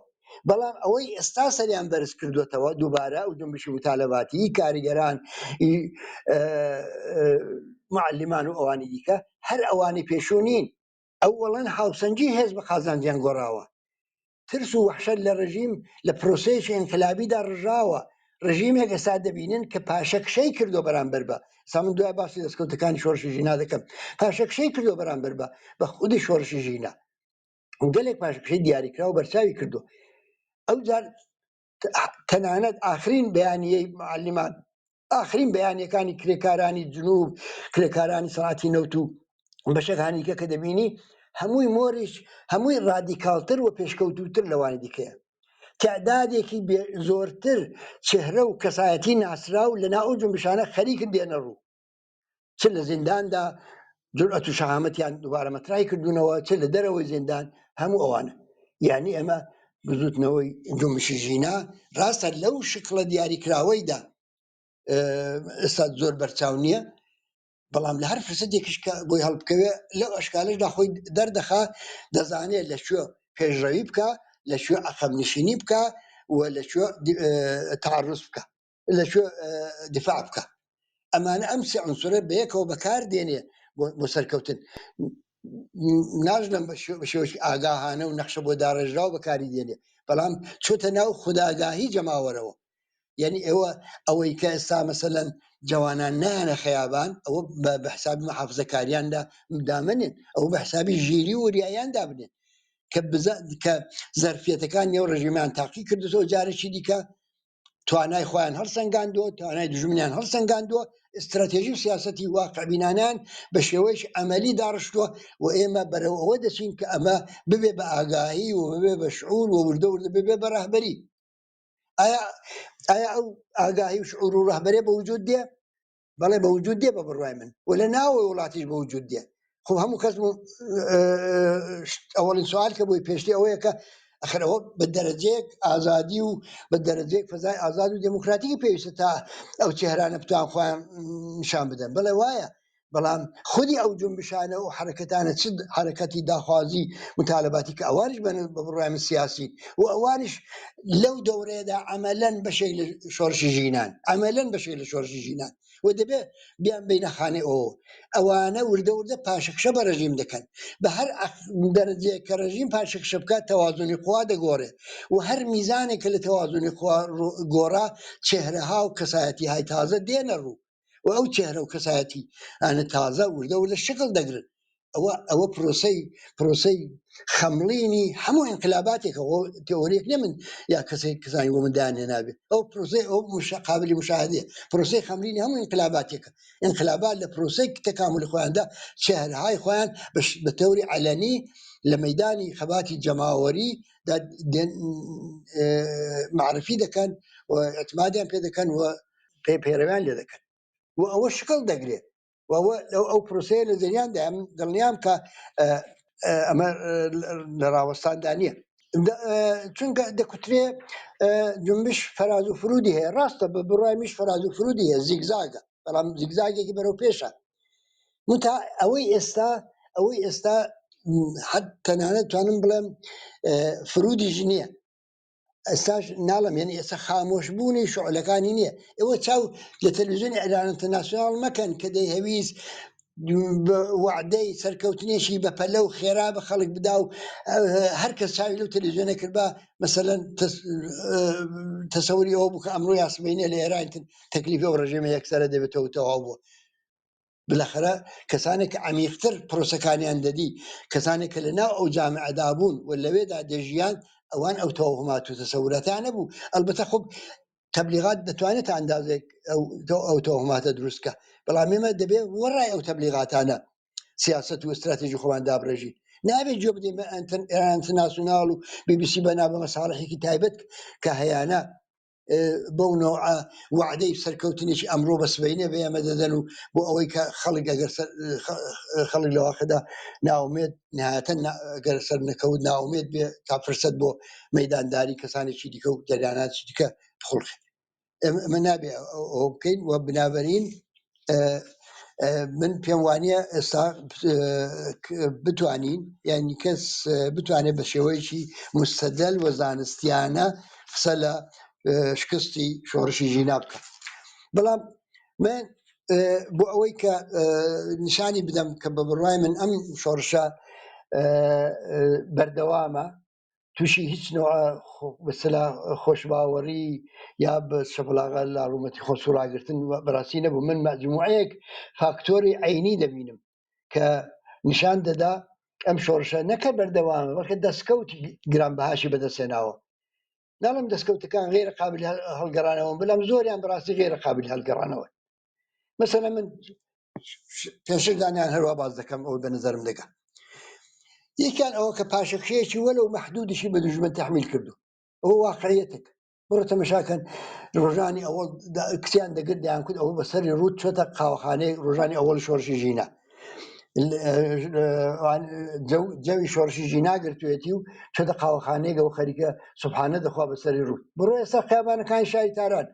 بەڵام ئەوەی ئێستا سەریان بەرز کردوتەوە دووبارە و جنبشی متالەباتی کاریگەران معلمان و ئەوانی دیکە هەر ئەوانی پێشوونین ئەو وەڵەن هاوسەنگی هێز بە قازانجیان گۆڕاوە ترس و وحشەت لە ڕژیم لە پرۆسەیەکی ئینقلابیدا ڕژاوە ڕژیمێک ئێستا دەبینن کە پاشەکشەی کردو بەرامبەر بە سامن دوای باسی دەستکەوتەکانی شۆڕشی ژینا دەکەم پاشەکشەی کردو بەرامبەر بە خودی شۆڕشی ژینا گەلێک پاشەکشەی دیاریکرا و بەرچاوی کردو ئەو جار تەنانەت ئاخرین بەیانیەی معلمان ئاخرین بەیانیەکانی کرێکارانی جنوب کرێکارانی سەنعاتی نەوت و بەشەکانیکە کە دەبینی هەمووی مۆریش هەمووی ڕادیکالتر و پێشکەوتوتر لەوانی دیکەیە تعدادێکی زۆرتر چهرە و کەسایەتی ناسرا و لەنا ئەو جنبشانە خەریکن دێنە ڕوو چ لە زینداندا جورئەت و شەهامەتیان دووبارە مەترای کردوونەوە چ لە دەرەوەی زیندان هەموو ئەوانە یعنی ئەمە بزوتنەوەی جنبشی ژینا ڕاستە لەو شکڵە دیاریکراوەیدا ئێستا زۆر بەرچاو نییە بەڵام لە هەر فرسەتێکیش کە بۆی هەڵبکەوێ لەو ئەشکالشدا خۆی دەردەخا دەزانێت لەکوێ پێشڕەوی بکە لەکوێ عەقەب نشینی بکە و لەکوێ تعەڕوز بکە لەکوێ دیفاع بکە ئەمانە ئەم سێ عنسورە بەیەکەوە بەکاردێنێ بۆ سەرکەوتن ناژنم بە شێوەی ئاگاهانە و نەخشە بۆ داڕێژراو بەکاری دێنێ بەڵام چۆتە ناو خوداگاهی جەماوەرەوە یعنی ئەوەی کە ئێستا مەسەلەن جوانان نایانە خەیابان ئەوە بە حسابی محافزەکاریاندا دامنێن ئەو بە حسابی ژیری و وریایاندا بنێن کە زەرفیەتەکان نێو ڕژیمان تاقی کردوەوە جارێکی دیکە توانای خۆیان هەڵسەنگاندووە توانای دژمنیان هەڵسەنگاندووە استراتێژی و سیاسەتی واقعبینانیان بە شێوەیەکی ئەمەلی داڕشتووە و ئێمە بەرەو ئەوە دەچین کە ئەمە ببێ بە ئاگاهی و ببێ بە شعور و وردە ببێ بە ڕەهبەری ئایا ئەو ئاگاهی و شعور و ڕەهبەرێ بە وجود دێ بەڵێ بە وجود دێ بە بڕوای من و لە ناوەوەی وڵاتیش بە وجود دێ خۆ هەموو کەس ئەوەڵین سوال کە بۆی پێشتی ئەوەیە کە ئەخرەوە بە دەرەجەیەک ئازادی و بە دەرەجەیەک فەزای ئازاد و دموکراتیکی پێویستە تا ئەو چێهرانە بتوان خۆیان نیشان بدەن بڵێ وایە بەڵام خودی ئەو جنبشانە و حرەکەتانە چ حرەکەتی داخوازی مطالباتی کە ئەوانش بە بڕای من سیاسی و ئەوانش لەو دەورەیەدا عملەن بەشێک لە شۆڕشی ژینان عملەن بەشێک لە شۆڕشی ژینان و دەبێت بیان بینە خانێ ئەوانە وردە وردە پاشەکشە بە ڕژیم دەکەن بە هەر دەرەجەیە کە ڕژیم پاشەکشە بکات تەوازنی خوا دەگۆڕێ و هەر میزانێکە لە تەوازنی گۆڕا چێهرەها و کەسایەتی های تازە دێنە ڕوو و ئەو چێهرە و کەسایەتی ئەنە تازە وردە وردە شکل دەگرن ئەوە پرۆسەی خەمڵینی هەموو انقلاباتێکە تئۆریەک نە من یا کەسێک کەزانی بۆ مندان هێنابێت ئەو پرۆسەی ئەو قابلی مشاهدەیە پرۆسەی خەمڵینی هەموو انقلاباتێکە انقلابات لە پرۆسەی تەکاملی خۆیاندا چێهرەهای خۆیان بە تەوری عەلەنی لە مەیدانی خەباتی جەماوەری معرفی دەکەن و ئەتمادیان پێ دەکەن و پێرەویان لێ دەکەن و ئەوە شکل دەگرێت ئەو پرۆسەیە لە زریان دڵنیام کە ئەمە لە ڕاوەستاندا نییە چونکە دەکوترێ جنبش فەراز و فرودی هەیە ڕاستە بە بڕای میش فەراز و فرودی هەیە زیگزاگە بەڵام زیگزاگێکی بەرەو پێشە ئەوەی ئێستا حد تەنانەت توانم بڵێم فرودیش نییە ئێستاش ناڵم یعنی ئێستا خامۆشبوونی شعلەکانی نییە ئێوە چاو لە تەلەڤیزیۆنی ئێران ئینتەرناسیۆناڵ مەکەن کە دەی هەویست وعدەی سەرکەوتنێکی بە پەلە و خێرا بە خەڵک بدا و هەر کەس چاوی لەو تەلەڤیزیۆنە کردبا مەسەلەن تەسەوری ئەوە بوو کە ئەمڕۆ یاسمینە لە ئێران تەکلیفی ئەو ڕژێمە یەکسەرە دەبێتەوە تەواو بووە بالاخره کەسانێک کە عمیقتر پرۆسەکانیان دەدی کەسانێک کە لەناو ئەو جامعەدا بوون و لەوێدا دەژیان ئەوان ئەو تەوهمات و تەسەوراتیان نەبوو ئەلبەتە خۆ تەبلیغات دەتوانێت ئەندازێک ئەو تەوهماتە دروستکە بەڵام ئێمە دەبێت وەڕای ئەو تەبلیغاتانە سیاست و استراتیژی خۆمان دابڕێژی نابێت جۆ بدەین بە ئێران ئینتەرناسیۆناڵ و BBC بەنا بە مەساڵحێکی تایبەت کە هەیانە بەو نۆعە وعدەی سەرکەوتنێکی ئەمڕۆ بە سبەینێ بە ئێمە دەدەن و بۆ ئەوەی کە خەڵک ئەگەر خەڵک لەواخەدا ناومێت نهایەتەن ئەگەر سەر نەکەوت ناومێت بێ تا فرسەت بۆ مەیدانداری کەسانێکی دیکە و جەریاناتی دیکە بخڵقێت ئەمە نابێ ئەوە بکەین و بنابەرین من پێم وانییە ئێستا بتوانین یعنی کەس بتوانێت بە شێوەیەکی مستەدەل و زانستیانە قسە لە شکستی شۆڕشی ژینا بکە بەڵام من بۆ ئەوەی کە نیشانی بدەم کە بە بڕای من ئەم شۆڕشە بەردەوامە تووشی هیچ نوع بەسەلا خۆشباوەڕی یا بە شەپڵاغا لە ڕوومەتی خۆسوڵاگرتن بەڕاستی نەبوو من مەجموعەیەک فاکتۆری عینی دەبینم کە نیشان دەدا ئەم شۆڕشە نەکە بەردەوامە بەڵکە دەستکەوتی گرانبەهاشی بەدەستێناوە ناڵم دەستکەوتەکان غێرە قابل هەڵگەڕانەوە بەڵام زۆریان بەڕاستی غێرە قابل هەڵگەڕانەوە مەسەلەن من پێشتر دانیان هەروە باز دەکەم ئەو بە نەزەرم دەگا یەکیان ئەوە کە پاشەکشەیەکی وەلەو مەحدودیشی بە دوژمن تەحمیل کردو ئەوە واقعیەتێک بڕۆ تەماشاکەن ڕۆژانی ئەوڵ کچیان دەگرت دەیان کورد ئەوە بەسەری ڕوود چۆتە قاوەخانەی ڕۆژانی ئەوڵ شۆڕشی ژینە جەوی شۆڕشی ژیناگرتوێتی و چۆتە قاوەخانەیەک ئەو خەریکە سوبحانە دەخوا بەسەری ڕوود بڕۆ ئێستا خیابانەکانی شاری تاران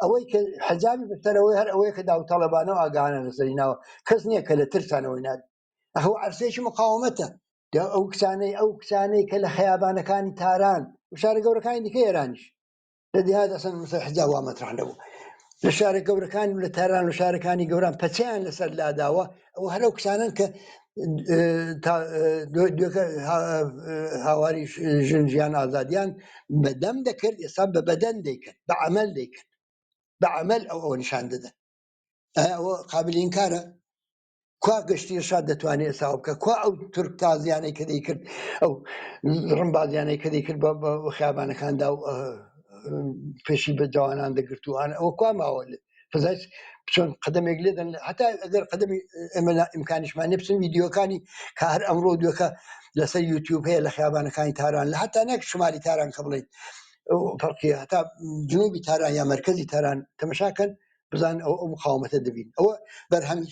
ئەوەی کە حەجامی بەسەرەوەی هەر ئەوەیە کە داوتەڵەبانە و ئاگانە لەسەری ناوە کەس نییە کە لە ترسانەوەی نات ئەو عەرسێکی مقاومەتە ئەو کچانەی کە لە خەیابانەکانی تاران و شارە گەورەکانی دیکە ئێرانیش لە دێهات ئەسەن مثل حیجاب وا مەترح نەبوو لە شارە گەورەکان و لە تاران و شارەکانی گەوران پەچیان لەسەر لاداوە ئەو هەرە کچانن کە هاواری ژن ژیان ئازادیان بەدەم دەکرد ئێستا بە بەدەن دەیکرد بە عەمەل دەیکرد بە عەمەل ئەوە نیشان دەدەن ئەوە قابل ئینکارە کوا گەشتی ڕشاد دەتوانێت ئێستا بکە کوا ئەو تورک تازیانەی کە دەیکرد ئەو ڕمبازیانەی کە دەیکرد بە خیابانەکاندا و پێشی بە جوانان دەگرتووان ئەوە کوا ماوە فزای چۆن قدەمێک لێدەن هەتا ئەگەر قدەمی ئێمە ئیمکانیشمانێ بچن ڤیدیۆکانی کە هەر ئەمڕۆ دووەکە لەسەر یوتیوب هەیە لە خیابانەکانی تاران لە هەتا نەک شمالی تاران کە بڵێیت فەرقیە هەتا جنوبی تاران یا مەرکەزی تاران تەماشاکەن بزان ئەو مقاومەتە دەبین ئەوە بەرهەمی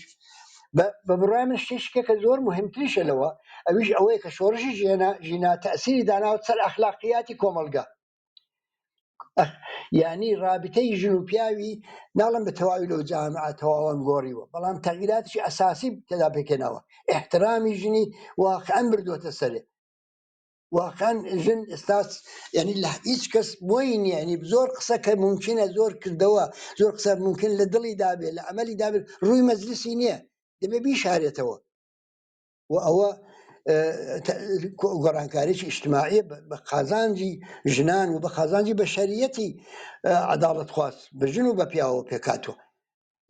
بە بڕای من شتێکە کە زۆر مهمتریشە لەوە ئەویش ئەوەیە کە شۆڕشی ژینا تەئسیری داناوە سەر ئەخلاقیاتی کۆمەلگا يعني رابطەی ژن و پیاوی ناڵم بە تەواوی لەو جامعە تەواوان گۆڕیوە، بەڵام تەغییراتشی ئەساسی تێدا پێکەنەوە، احترامی ژنی واقعەن بردووەتە سەرێ. واقعا ژن ئێستاس ینی لە هیچ کەس بۆی نییە، ینی زۆر قسە کە ممکنە زۆر کردەوە، زۆر قسە ممکن لە دڵی دابێت، لە ئەمەلی دابێت، ڕووی مەجلیسی نییە، دەبێ بیشارێتەوە. و ئەوە گۆڕانکاریی اجتماعی بە قازانجی ژنان و بە قازانجی بەشەریەتی عەداڵەت خواست بە ژن و بە پیاوە پێکاتوە.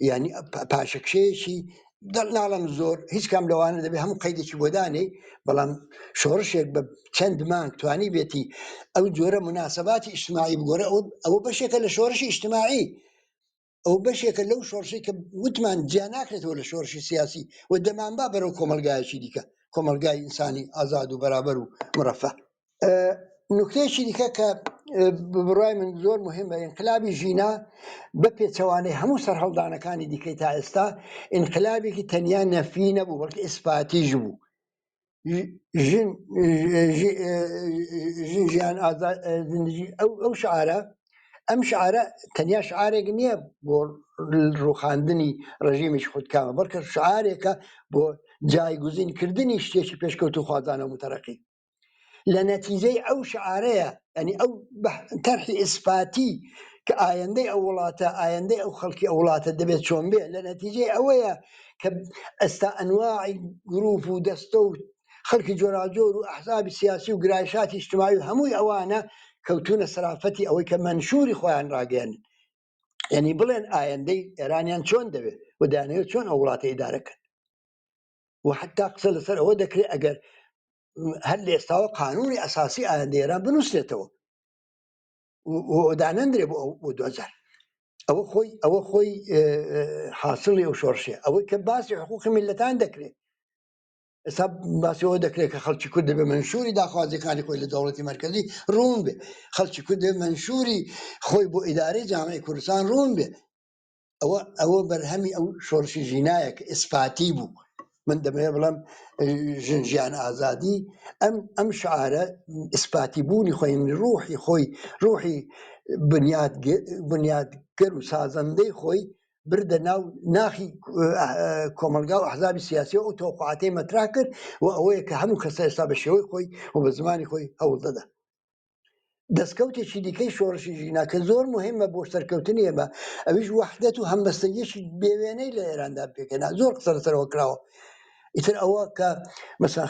ینی پاشەکشەیەکی ناڵم زۆر هیچ کام لەوانە دەبێت هەموو قەیدێکی بۆدانێ، بەڵام شۆڕشێک بە چەند مانگ توانی بێتی ئەو جۆرە مناسباتی اجتماعی بگۆڕێ، ئەوە بەشێکە لە شۆڕشی اجتماعی، ئەو بەشێکە لەو شۆڕشی کە وتمان جیا ناکرێتەوە لە شۆڕشی سیاسی و دەمانبا بەرەو کۆمەلگایەکی دیکە، کۆمەلگای ئینسانی ئازاد و بەرابەر و مرەفە. نکتەیەکی دیکە کە بڕای من زۆر مهمە، ئینقلابی ژینا بە پێچەوانەی هەموو سەرهەڵدانەکانی دیکەی تا ئێستا ئینقلابێکی تەنیا نەفی نەبوو، بەڵکە ئیسپاتیش بوو. ژن ژیان زندگی ئەو شعارە، ئەم شعارە تەنیا شعارێک نییە بۆ ڕوخاندنی ڕژیمێکی خودکامە، بەڵکە شعارێکە بۆ جایگوزینکردنی شتێکی پێشکەوت و خوازانە و متەرەقی. لە نەتیجەی ئەو شعارەیە، ینی ئەو تەرحی ئیسپاتی کە ئایندەی ئەو وڵاتە، ئایندەی ئەو خەڵکی ئەو وڵاتە دەبێت چۆن بێ، لە نەتیجەی ئەوەیە کە ئێستا ئەنواعی گروپ و دەستە و خەڵکی جۆراجۆر و ئەحزابی سیاسی و گرایشاتی اجتماعی و هەمووی ئەوانە کەوتونە سەرافەتی ئەوەی کە منشوری خۆیان ڕاگەیاندن. ینی بڵێن ئایندەی ئێرانیان چۆن دەبێت و دەیانەوێت چۆن ئەو وڵاتە ئیدارەکەن. و حتا قسە لەسەر ئەوە دەکرێت ئەگەر هەر لە ئێستاوە قانونی ئەساسی ئایندەی ئێران بنووسێتەوە و دانەندرێ بۆ 2000. ئەوە خۆی حاصلی ئەو شۆڕشێ، ئەوەی کە باسی حقوقی میلەتان دەکرێت. ئێستا باسیەوە دەکرێت کە خەڵکی کورد دەبێت منشوری داخوازیەکانی خۆی لە دەوڵەتی مەرکەزی ڕوون بێ، خەڵکی کورد دەبێت منشوری خۆی بۆ ئیدارەی جامعەی کوردستان ڕوون بێ. ئەوە بەرهەمی ئەو شۆڕشی ژینایە کە ئیسپاتی بوو. من دەمەوێت بڵم ژیان ئازادی ئەم شعارە ئیسپاتی بوونی خۆی، ڕوحی خۆی، ڕوحی بنیادگەر و سازەندەی خۆی بردە ناو ناخی کۆمەلگا و ئەحزابی سیاسی و تەوقعاتەی مەترا کرد و ئەوەیە کە هەموو کەسە ئێستا بە شێوەی خۆی و بە زمانی خۆی هەوڵ دەدا. دەستکەوتێکی دیکەی شۆڕشی ژینا کە زۆر مهمە بۆ سەرکەوتنی ئێمە، ئەویش وەحدەت و هەمبەستگیەکی بێوێنەی لە ئێراندا پێکەنا، زۆر قسە لەسەرەوە کراوە. ئیتر ئەوە کە مەسەڵەن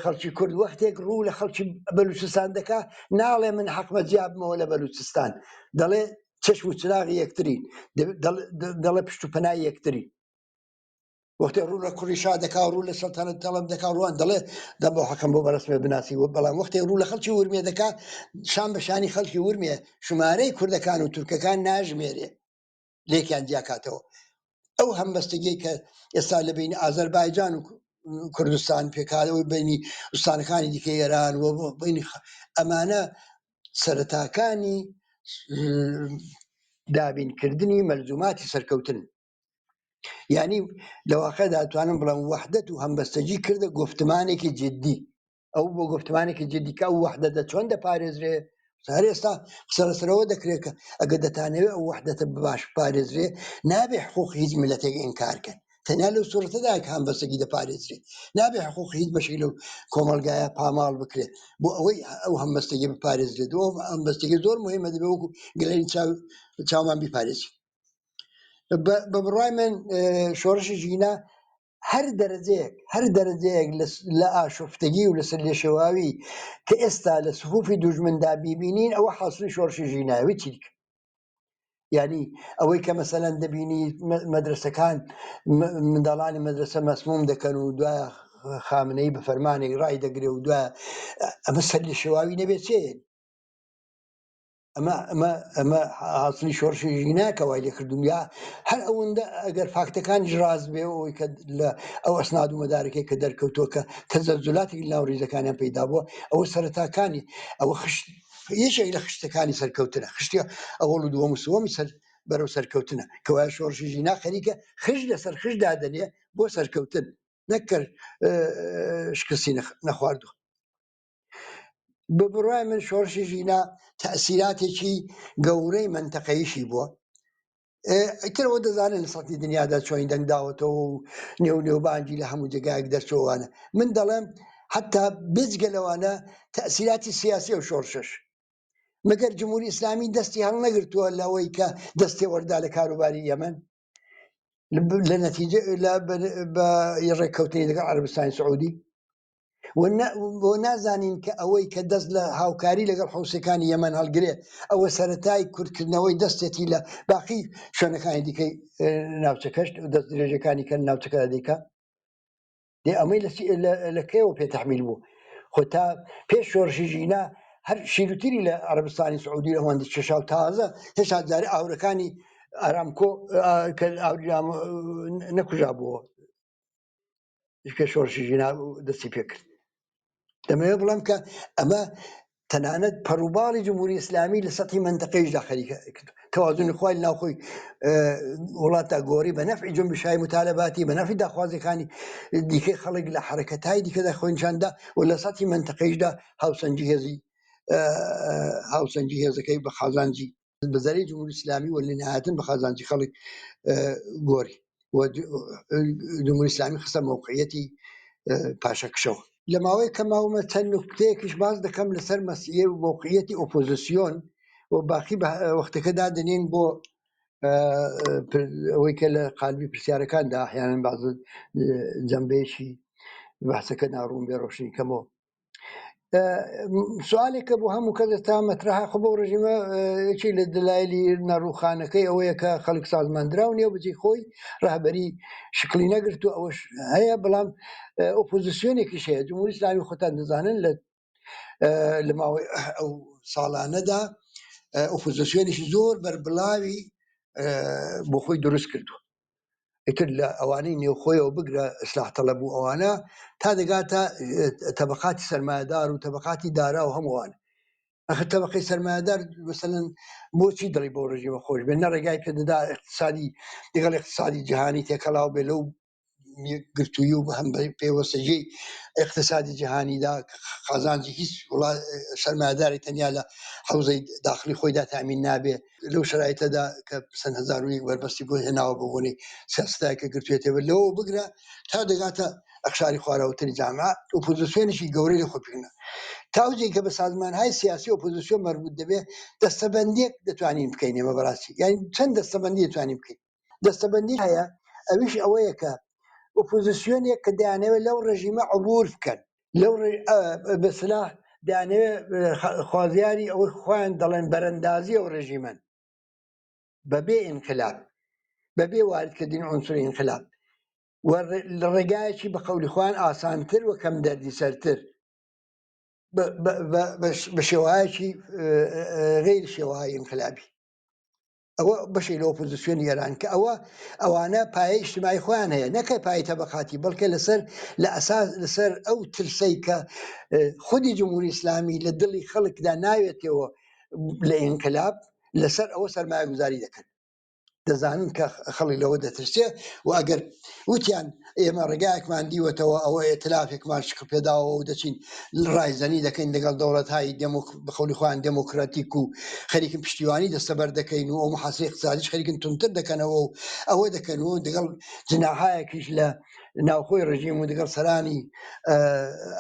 خەڵکی کورد وەختێک ڕوو لە خەڵکی بەلوچستان دەکا، ناڵێ من حەقمە جیابمەوە لە بەلوچستان، دەڵێ چەشم و چراغی یەکترین، دەڵێ پشت و پەنای یەکترین. وەختێ ڕوو لە کوڕیشا دەکا، ڕوو لە سەڵتەنەت تەڵەب دەکا، ڕوان دەڵێ دەم بۆ حەقم بۆ بەرەسمێ بناسی. بەڵام وەختێ ڕوو لە خەڵکی ورمێ دەکا، شان بەشانی خەڵکی ورمێ ژمارەی کوردەکان و تورکەکان ناژمێرێ، لێکیان جیاکاتەوە. ئەو هەمبەستگی کە ئێستا لە بینی ئازەربایجان و کوردستان پێکاتەوەی بینی وستانەکانی دیکە ئێران و بینی ئەمانە سەرەتاکانی دابینکردنی مەلزوماتی سەرکەوتن. یعنی لەواقعدا دەتوانم بڵێم وەحدەت و هەمبەستگی کردە گفتمانێکی جدی. ئەو بۆ گفتمانێکی جدی کە ئەو وەحدەتە چۆن دەپارێزرێ، هەر ئێستا قسە لەسەرەوە دەکرێت کە ئەگەر دەتانەوێت ئەو وەحدەتە باش پارێزرێ، نابێ حقوق هیچ میلەتێک ئینکارکەن، تەنیا لەو سوورەتەدا کە هەمبەستگی دەپارێزرێ، نابێ حقوق هیچ بەشێک لەو کۆمەلگایە پاماڵ بکرێت بۆ ئەوەی ئەو هەمبەستگی بپارێزرێت. ئەو هەمبەستگی زۆر مهمە، دەبێ وەکو گلەنی چاومان بیپارێزی. بە بڕای من شۆڕشی ژینا هەر دەرەجەیەک لە ئاشفتگی و لەسەر لێشێواوی کە ئێستا لە سفوفی دوژمندا بیبینین، ئەوە حاصلی شۆڕشی ژیناوی چیک. ینی ئەوەی کە مەسەلەن دەبینی مەدرسەکان منداڵانی مەدرسە مەسموم دەکەن و دوایە خامنەی بە فەرمانێک ڕای دەگرێ و دوایە ئەمە سەر لێشێواوی نەبێت چێن. ئەمە حاصلی شۆڕشی ژیناکە وای لێکردوم. یا هەر ئەوەندە ئەگەر فاکتەکانی ڕاست بێ ئەوەی کە لە ئەو ئەسناد و مەدارەکەی کە دەرکەوتووە کە زەلزولاتی ناو ڕیزەکانیان پەیدا بووە، ئەوە سەرەتاکانی ئەوە یەکێک لە خشتەکانی سەرکەوتنە، خشتی ئەوەڵ و دووەم و سوەمی بەرەو سەرکەوتنە، کە وایە شۆڕشی ژینا خەریکە خشت لەسەر خشت دادەنێ بۆ سەرکەوتن، نەکرد شکستی نەخواردووە. بڕای من شۆڕشی ژینا تەسیراتێکی گەورەی منتەقەیشی بووە. ئەترەوە دەزانن لە سەتی دنیادا چۆین دەنگداوەتەوە و نێونێوبانجی لە هەموو جگایك دەرچۆوانە. من دەڵێم حتا بجگە لەوانە تەسیراتی سیاسی و شۆڕشش مەگەر جمهوری ئیسلامی دەستی هەڵ نەگرتووە لەوەی کە دەستی وەردا لە کاروباری یەمەن لە نەتیجە بە ڕێککەوتنی لەگەڵ عەرەبستانی سعودی بۆ نازانین کە ئەوەی کە دەست لە هاوکاری لەگەڵ حوسەکانی یەمەن هەڵگرێ ئەوە سەرەتای کورتکردنەوەی دەستێتی لە باقی شوێنەکانی دیکەی ناوچەکەش دەست درێژەکانی کە ناوچەکەدا دیکە دێ ئەمەی لە کێوە پێتەحمیل بوو خۆ تا پێش شۆڕشی ژینا هەر شیرروتیری لە عەرەبستانی سعودی ئەوەندە چێشا و تازە هێشتا جارێ ئاورەکانی ئارامکۆ نەکوژا بووە پێش شۆڕشی ژینا دەستی پێکرد. دەمەوێت بڵم کە ئەمە تەنانەت پەروباڵی جمهوری ئیسلامی لە سەتی منتەقەیشدا خەریکە تەوازونی خوای ناوخۆی وڵاتە گۆڕی بە نەفعی جنبشای متالەباتی بە نەفعی داخوازەکانی دیکەی خەڵک لە حرەکەتای دیکەدا خۆینشاندا و لە سەتی منتەقەیشدا هاوسەنگی هێزەکەی بە خازانجی بەزەرەی جمهوری ئیسلامی و لە نهایەتن بە خازانجی خەڵک گۆڕی و جمهوری ئیسلامی خستە موقعیەتی پاشەکشەوە. لە ماوەی کە ماومە چەند نوکتەیەکیش باز دەکەم لەسەر مەسیە و موقعیەتی ئۆپۆزیسیۆن و باقی وەختەکەدا دەنێن بۆ ئەوەی کە لە قالبی پرسیارەکاندا ئەحیانەن باز جەنبەیەکی بەحسەکە ناڕوون بێ ڕۆشنی کەمەوە. سوالێکە بۆ هەموو کەس ئێستا مەترەها خۆ بۆ ڕژیمە یەکی لە دلایلی نەڕووخانەکەی ئەوەیە کە خەڵک سازماندراو نیە بەجێ خۆی ڕاهبەری شکلی نەگرت و ئەوەش هەیە بەڵام ئۆپۆزیسیۆنێکیش هەیە. جمهوری ئیسلامی خۆتان دەزانن لە ماوەی ئەو ساڵانەدا ئۆپۆزیسیۆنێکی زۆر بەربڵاوی بۆ خۆی دروست کردووە. ئیتر لە ئەوانەی نێوخۆیەوە بگرە ئیسلاح تەڵەب بوو ئەوانە تا دەگاتە تەبەقاتی سەرمایەدار و تەبەقاتی دارا و هەمووان. ئەخر تەبەقەی سەرمایەدار مەسەلەن بۆچی دڵی بۆ ڕژیمە خۆش بێ نەڕێگای پێ دەدا اقتصادی لەگەڵ اقتصادی جیهانی تێکەڵاو بێ لەو گرتووی و هەم پێوەستەجێی اقتصادی جیهانیدا خازانجی هیچ سەرمایەداری تەنیا لە حوزەی داخلی خۆیدا تامین نابێ لەو شرایطەدا کە چەند هەزار و یەک وەربەستی بۆ هێناوە بۆ بۆنەی سیاستایەکە گرتوێتەوە لەوە بگرە تا دەگاتە ئەقشاری خواراوتری جامعە ئۆپۆزیسیۆنێکی گەورەی لە خۆپێنە تاوجێک کە بە سازمانهای سیاسی ئۆپۆزیسیۆن مەربوط دەبێ دەستەبەندیەک دەتوانین بکەین ئێمە بەڕاستی یانی چەند دەستەبەندی دەتوانین بکەین. دەستەبەندی هەیە ئەویش ئەوەیە کە ئۆپۆزیسیۆنێک کە دەیانەوێت لەو ڕژیمە عبور بکەن لەو بەسلاح دەیانەوێت خوازیاری ئەوەی خۆیان دەڵێن بەرەندازی ئەو ڕژیمەن بەبێ ئینقلاب بەبێ واردکردنی عنسوری ئینقلاب و لە ڕێگایەکی بە قەولی خۆیان ئاسانتر و کەم دەردی سەرتر بە شێوایەکی غەیر شێوەهای ئینقلابی. ئەوە بەشی لە ئۆپۆزیسیۆنی ئێران کە ئەوانە پایە ئیجتیماعی خۆیان هەیە نەکە پای تەبەقاتی بەڵکە لەسەر ئەو ترسەی کە خودی جمهوری ئیسلامی لە دڵی خەڵکدا ناوێتەوە لە ئینقلاب لەسەر ئەوە سەرمایەگوزاری دەکەن. دەزانن کە خەڵی لەوە دەترسێ و ئەگەر وتیان ئێمە ڕێگایەکمان دیوەتەوە ئەوە ئێتلافێکمان شکل پێداوە و دەچین ڕایزەنی دەکەین لەگەڵ دەوڵەت‌های بەخەولی خۆیان دموکراتیک و خەریکن پشتیوانی دەستەبەر دەکەین و ئەو محاسبەی اقتصادیش خەریکن تونتر دەکەنەوە و ئەوە دەکەن و دەگەڵ جناحایەکیش لە ناوخۆی ڕژیم و دەگەڵ سەرانی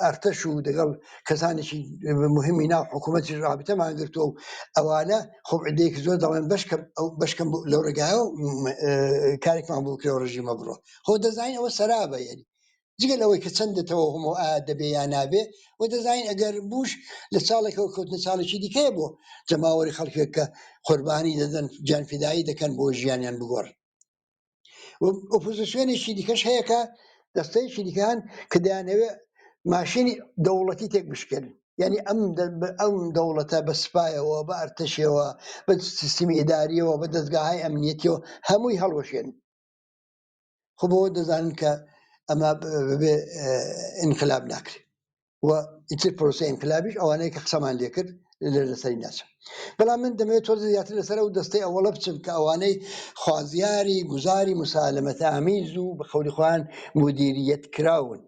ئەرتەش و دەگەڵ کەسانێکی مهمی ناو حکوومەتی رابطەمان گرتووە و ئەوانە خۆ عدەیەکی زۆر دەڵێن بەشکەم لەو ڕێگایە کارێکمان بۆ کرێەوە ڕژیمە بڕۆ خۆ دەزانین ئەوە سەرابە یعنی جگە لەوەی کە چەندێتەوە هەموو دەبێ یان نابێ و دەزانین ئەگەر بوش لە چاڵێکەوە کەوتنە چاڵێکی دیکەیە بۆ جەماوەری خەڵکێک کە قوربانی دەدەن گیانفیدایی دەکەن بۆ ژیانیان بگۆڕن. ئۆپۆزیسیۆنێکی دیکەش هەیە کە دەستەیەکی دیکەیان کە دەیانەوێت ماشینی دەوڵەتی تێک بشکێنن یعنی ئەم دەوڵەتە بە سوپایەوە بە ئەرتەشەوە بە سیستمی ئیداریەوە بە دەستگاهای ئەمنیەتیەوە هەمووی هەڵوەشێنن. خۆ بەوە دەزانن کە ئەمە بێ ئینقلاب ناکرێت و ئیتر پرۆسە ئینقلابیش ئەوانەیە کە قسەمان لێ کرد لەسەری ناچن. بەڵام من دەمەوێت تۆ زیاتر لەسەر ئەو دەستەی ئەوەڵە بچم کە ئەوانەی خوازیاری گوزاری موسالەمەتە ئامیز و بە قەولی خۆیان مدیریەت کراون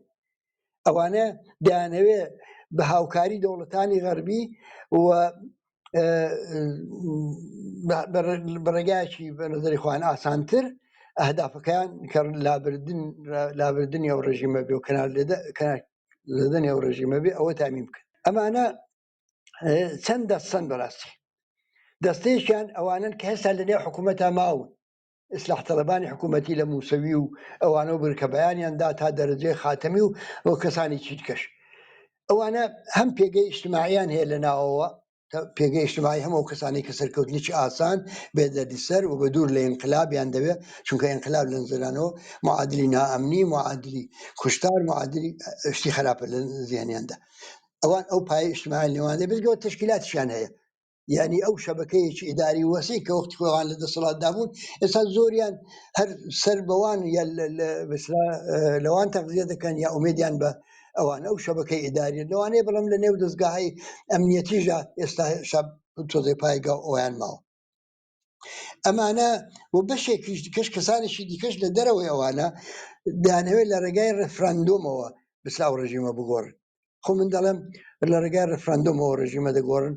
ئەوانە دەیانەوێت بە هاوکاری دەوڵەتانی غەربی و بەڕێگایکی بە نظری خوان ئاسانتر ئەهدافەکان کە لابردنی ئەو ڕژیمە بێ و کەنار لەدەنی ئەو ڕژیمە بێ ئەوە تامین بکەن. ئەمانە چەند دەستن بەڕاستی دەستەیەکیان ئەوانن کە هێستا لە نێو حکوومەتە ماون ئیسلاح تەڵەبانی حکوومەتی لە موسەوی و ئەوانە بر کە بەیانیاندا تا دەرەجەی خاتەمی و ئەو کەسانی چیتکەش ئەوانە هەم پێگەی اجتماعیان هەیە لە ناوەوە پێگەی اجتماعی هەموو کەسانی کە سەرکەوتنیی ئاسان بێدەردی سەر و بە دوور لە ئینقلابیان دەوێت چونکە ئینقلاب لە نزلانەوە معادلی نائەمنی معادلی کوشتار معادلی شتی خراپە لە زیانیاندا ئەوان ئەو پای اجتماعی لێوان دەبێتەوە تشکیلاتیان هەیە یعنی ئەو شەبکەیەکی ئیداری وەسی کە وەختی خۆیان لە دەسەڵاتدا بوون ئێستا زۆریان هەر سەر بەوان یا لەوان تەغذیە دەکەن یا ئومێدیان بە ئەوان ئەو شەبکەی ئیداری لەوانەیە بەڵام لە نێو دەستگاهی ئەمنیەتیژە ئێستا تۆزەی پایگا ئەویان ماوە ئەمانە و بەشێکیش دیکەش کەسانێکی دیکەش لە دەرەوەی ئەوانە دانەوێت لە ڕێگای ڕفراندۆمەوە بساو ڕژیمە بگۆڕن خۆ من دەڵێم لە ڕێگای ڕفراندۆمەوە ڕژیمە دەگۆڕن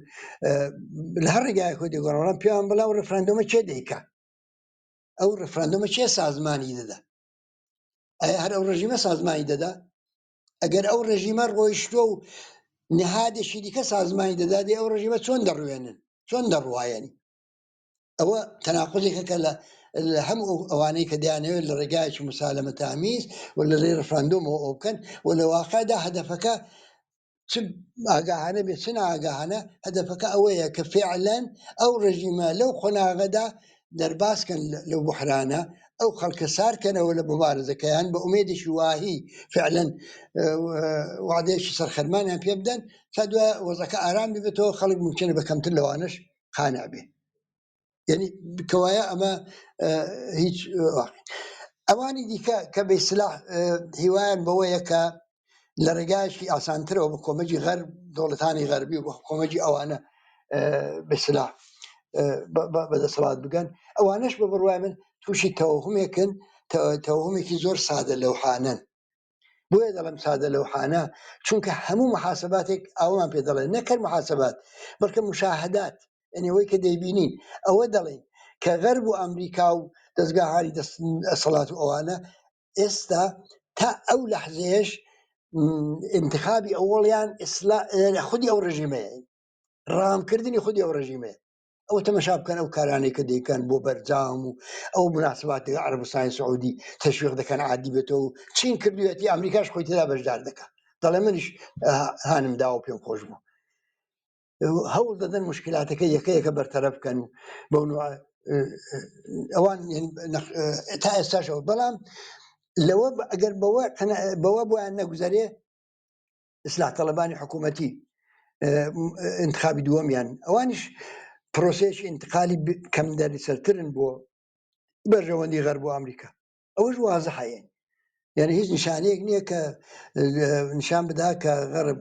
لە هەر ڕێگای خۆی دەگۆڕن پێیان بەڵاو ڕفراندۆمە چێ دەیکا ئەو ڕفراندۆمە چێ سازمانی دەدا ئایا هەر ئەو ڕژیمە سازمانی دەدا ئەگەر ئەو ڕژیمە ڕۆیشتۆ و نهادێکی دیکە سازمانی دەدادی ئەو ڕژیمە چۆن دەڕوێنن چۆن دەڕوایەنی ئەوە تەناقوزێکەکە لە هەموو ئەوانەی کە دەیانەوێت لە ڕێگایکی مسالەمە تامیز و لە ڕێ ڕفراندۆمەوە ئەو بکەن و لە واقعدا هەدەفەکە چ ئاگاهانە بێت چ ئاگاهانە هەدەفەکە ئەوەیە کە فعلەن ئەو ڕژیمە لەو خۆناغەدا دەرباسکەن لەو بحرانە ئەو خەڵکە سارکەنەوە لە مبارزەکەیان بە ئومێدێکی واهی فعلەن وعدەیەکی سەرخەرمانیان پێ بدەن تا دوای وەزەکە ئارام بێتەوە خەڵک ممکنە بەکەمتر لەوانش قانع بێ یعنی کەوایە ئەمە هیچ ئەوانی دیکە کە بە ئیسلاح هیوایان بەوەیە کە لە ڕێگایشی ئاسانترەوە بە کۆمەجی غەرب دەوڵەتانی غەربی و کۆمەجی ئەوانە بەسلاح بەدەسەڵات بگەن ئەوانش بە بڕوای من تووشی تەوهمێکن تەوهمێکی زۆر سادە لەوحانن بۆیە دەڵم سادە لەوحانە چونکە هەموو محاسباتێک ئەومان پێ دەڵێن نەکرد محاسبات بەڵکە مشاهدات ئەوەی کە دەیبینین ئەوە دەڵێن کە غەرب و ئەمریکا و دەستگاهانی دەسەڵات و ئەوانە ئێستا تا ئەو لەحزەیەش انتخابی ئەوڵیان خودی ئەو ڕژیمەیە ڕامکردنی خودی ئەو ڕژیمەیە ئەوە تەمەشا بکەن ئەو کارانەی کە دەیکەن بۆ بەرجام و ئەو مناسباتی عەرەبستانی سعودی تەشویق دەکەن عادی بێتەوە و چین کردوێتی ئەمریکاش خۆی تێدا بەشدار دەکات دەڵێ منیش هانم داوە پێم خۆش بوو هەوڵ دەدەن مشکلاتەکە یەکەیەکە بەرتەرە بکەن و ئەوان تا ئێستاشەوە بەڵام لەوە ئەگەر بەوە بۆیان نەگوزارێ ئیسلاح تەڵەبانی حکوومەتی انتخابی دووەمیان ئەوانش پرۆسێکی انتقالی کەم دەریسەرترن بۆ بەرژەوەندی غەرب و ئەمریکا ئەوەش وازەحەیە یعنی هیچ نیشانەیەک نییە کە نیشان بدا کە غەرب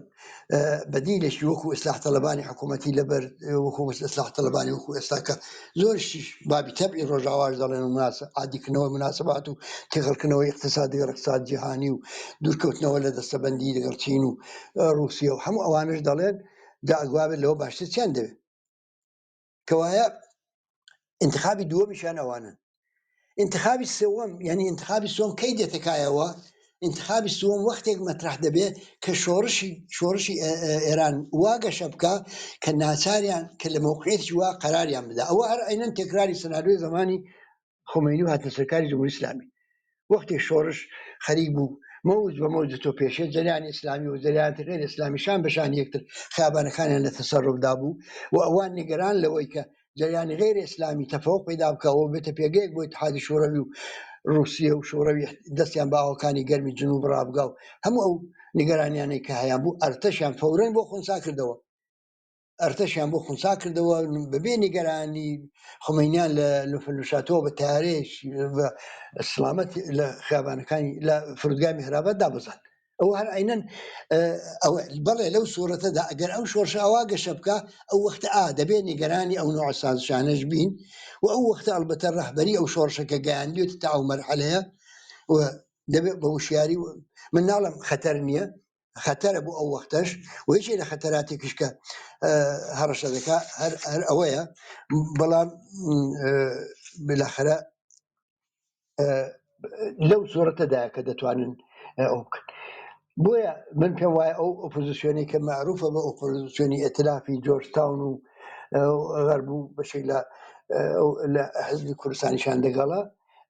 بەدیلێکی وەکو ئیسلاح تەڵەبانی حکوومەتی لەبەر وەکو ئیسلاح تەڵەبانی وەکو ئێستا کە زۆرشیش بابی تەبعی ڕۆژاواش دەڵێن و عادیکردنەوە مناسبات و تێغەڵکردنەوەی اقتصادی اقتصاد جیهانی و دوورکەوتنەوە لە دەستەبەندی لەگەڵ چین و رووسیا و هەموو ئەوانش دەڵێن دا ئەگوابێت لەوە باشتر چیان دەوێت کەوایە انتخابی دووەمیشان ئەوانن انتخابی سوم یعنی انتخابی سوم کەی دێتەکایەوە انتخابی سوم وەختێک مەطرح دەبێت کە شۆڕشی ئێران واگەشە بکە کە ناچاریان کە لە موقعێتی وا قەراریان بدا ئەوە هەر عینەن تێکراری سناریۆی زمانی خۆمەینی و هاتنە سەرکاری جمهوری ئیسلامی وەختی شۆڕش خەریک بوو مەوج بە مەوج تۆ پێشێت جەریانی ئیسلامی و جەریانی غێر ئیسلامیشان بەشان یەکتر خیابانەکانیان لە تەسەڕوفدا بوو و ئەوان نیگەران لەوەی کە جریانی غیر ئیسلامی تەفەوق پیدا بکەوە بێتە پێگەیەک بۆ اتحادی شوروی و رووسیا و شوروی دەستیان بە ئاوەکانی گەرمی جنوب ڕابگا و هەموو ئەو نیگەرانیانەی کە هەیە بوو ئەرتەشیان فەورەن بۆ خونسا کردەوە بەبێ نیگەرانی خۆمەینیان لە فلوشاتەوە بە تارێش بە سلامەت لە خیابانەکانی لە فرودگای میهراباد دابزان ئەو هەر عینەن بەڵێ لەو سوورەتەدا ئەگەر ئەو شۆرشە ئەوا گەشە بکە ئەو وەختە دەبێت نیگەرانی ئەو نوع سازشانەش بین و ئەو وەختە ئەلبەتە ڕەهبەری ئەو شۆرشەکە گەیاندوێتی تا ئەو مەرحەلەیە و دەبێت بە وشیاری من ناڵم خەتەر نییە خەتەرە بوو ئەو وەختەش و هیچی لە خەتەراتێکیش کە هەڕەشە دەکا هەر ئەوەیە بەڵام بالاخرە لەو سۆرەتەدایە کە دەتوانن ئەو بکەن. بۆیە من پێم وایە ئەو ئۆپۆزیسیۆنی کە معروفە بە ئۆپۆزیسیۆنی ئێتلافی جۆرجتاون و غەربوو بەشێک لە حزبی کوردستانیشان دەگەڵا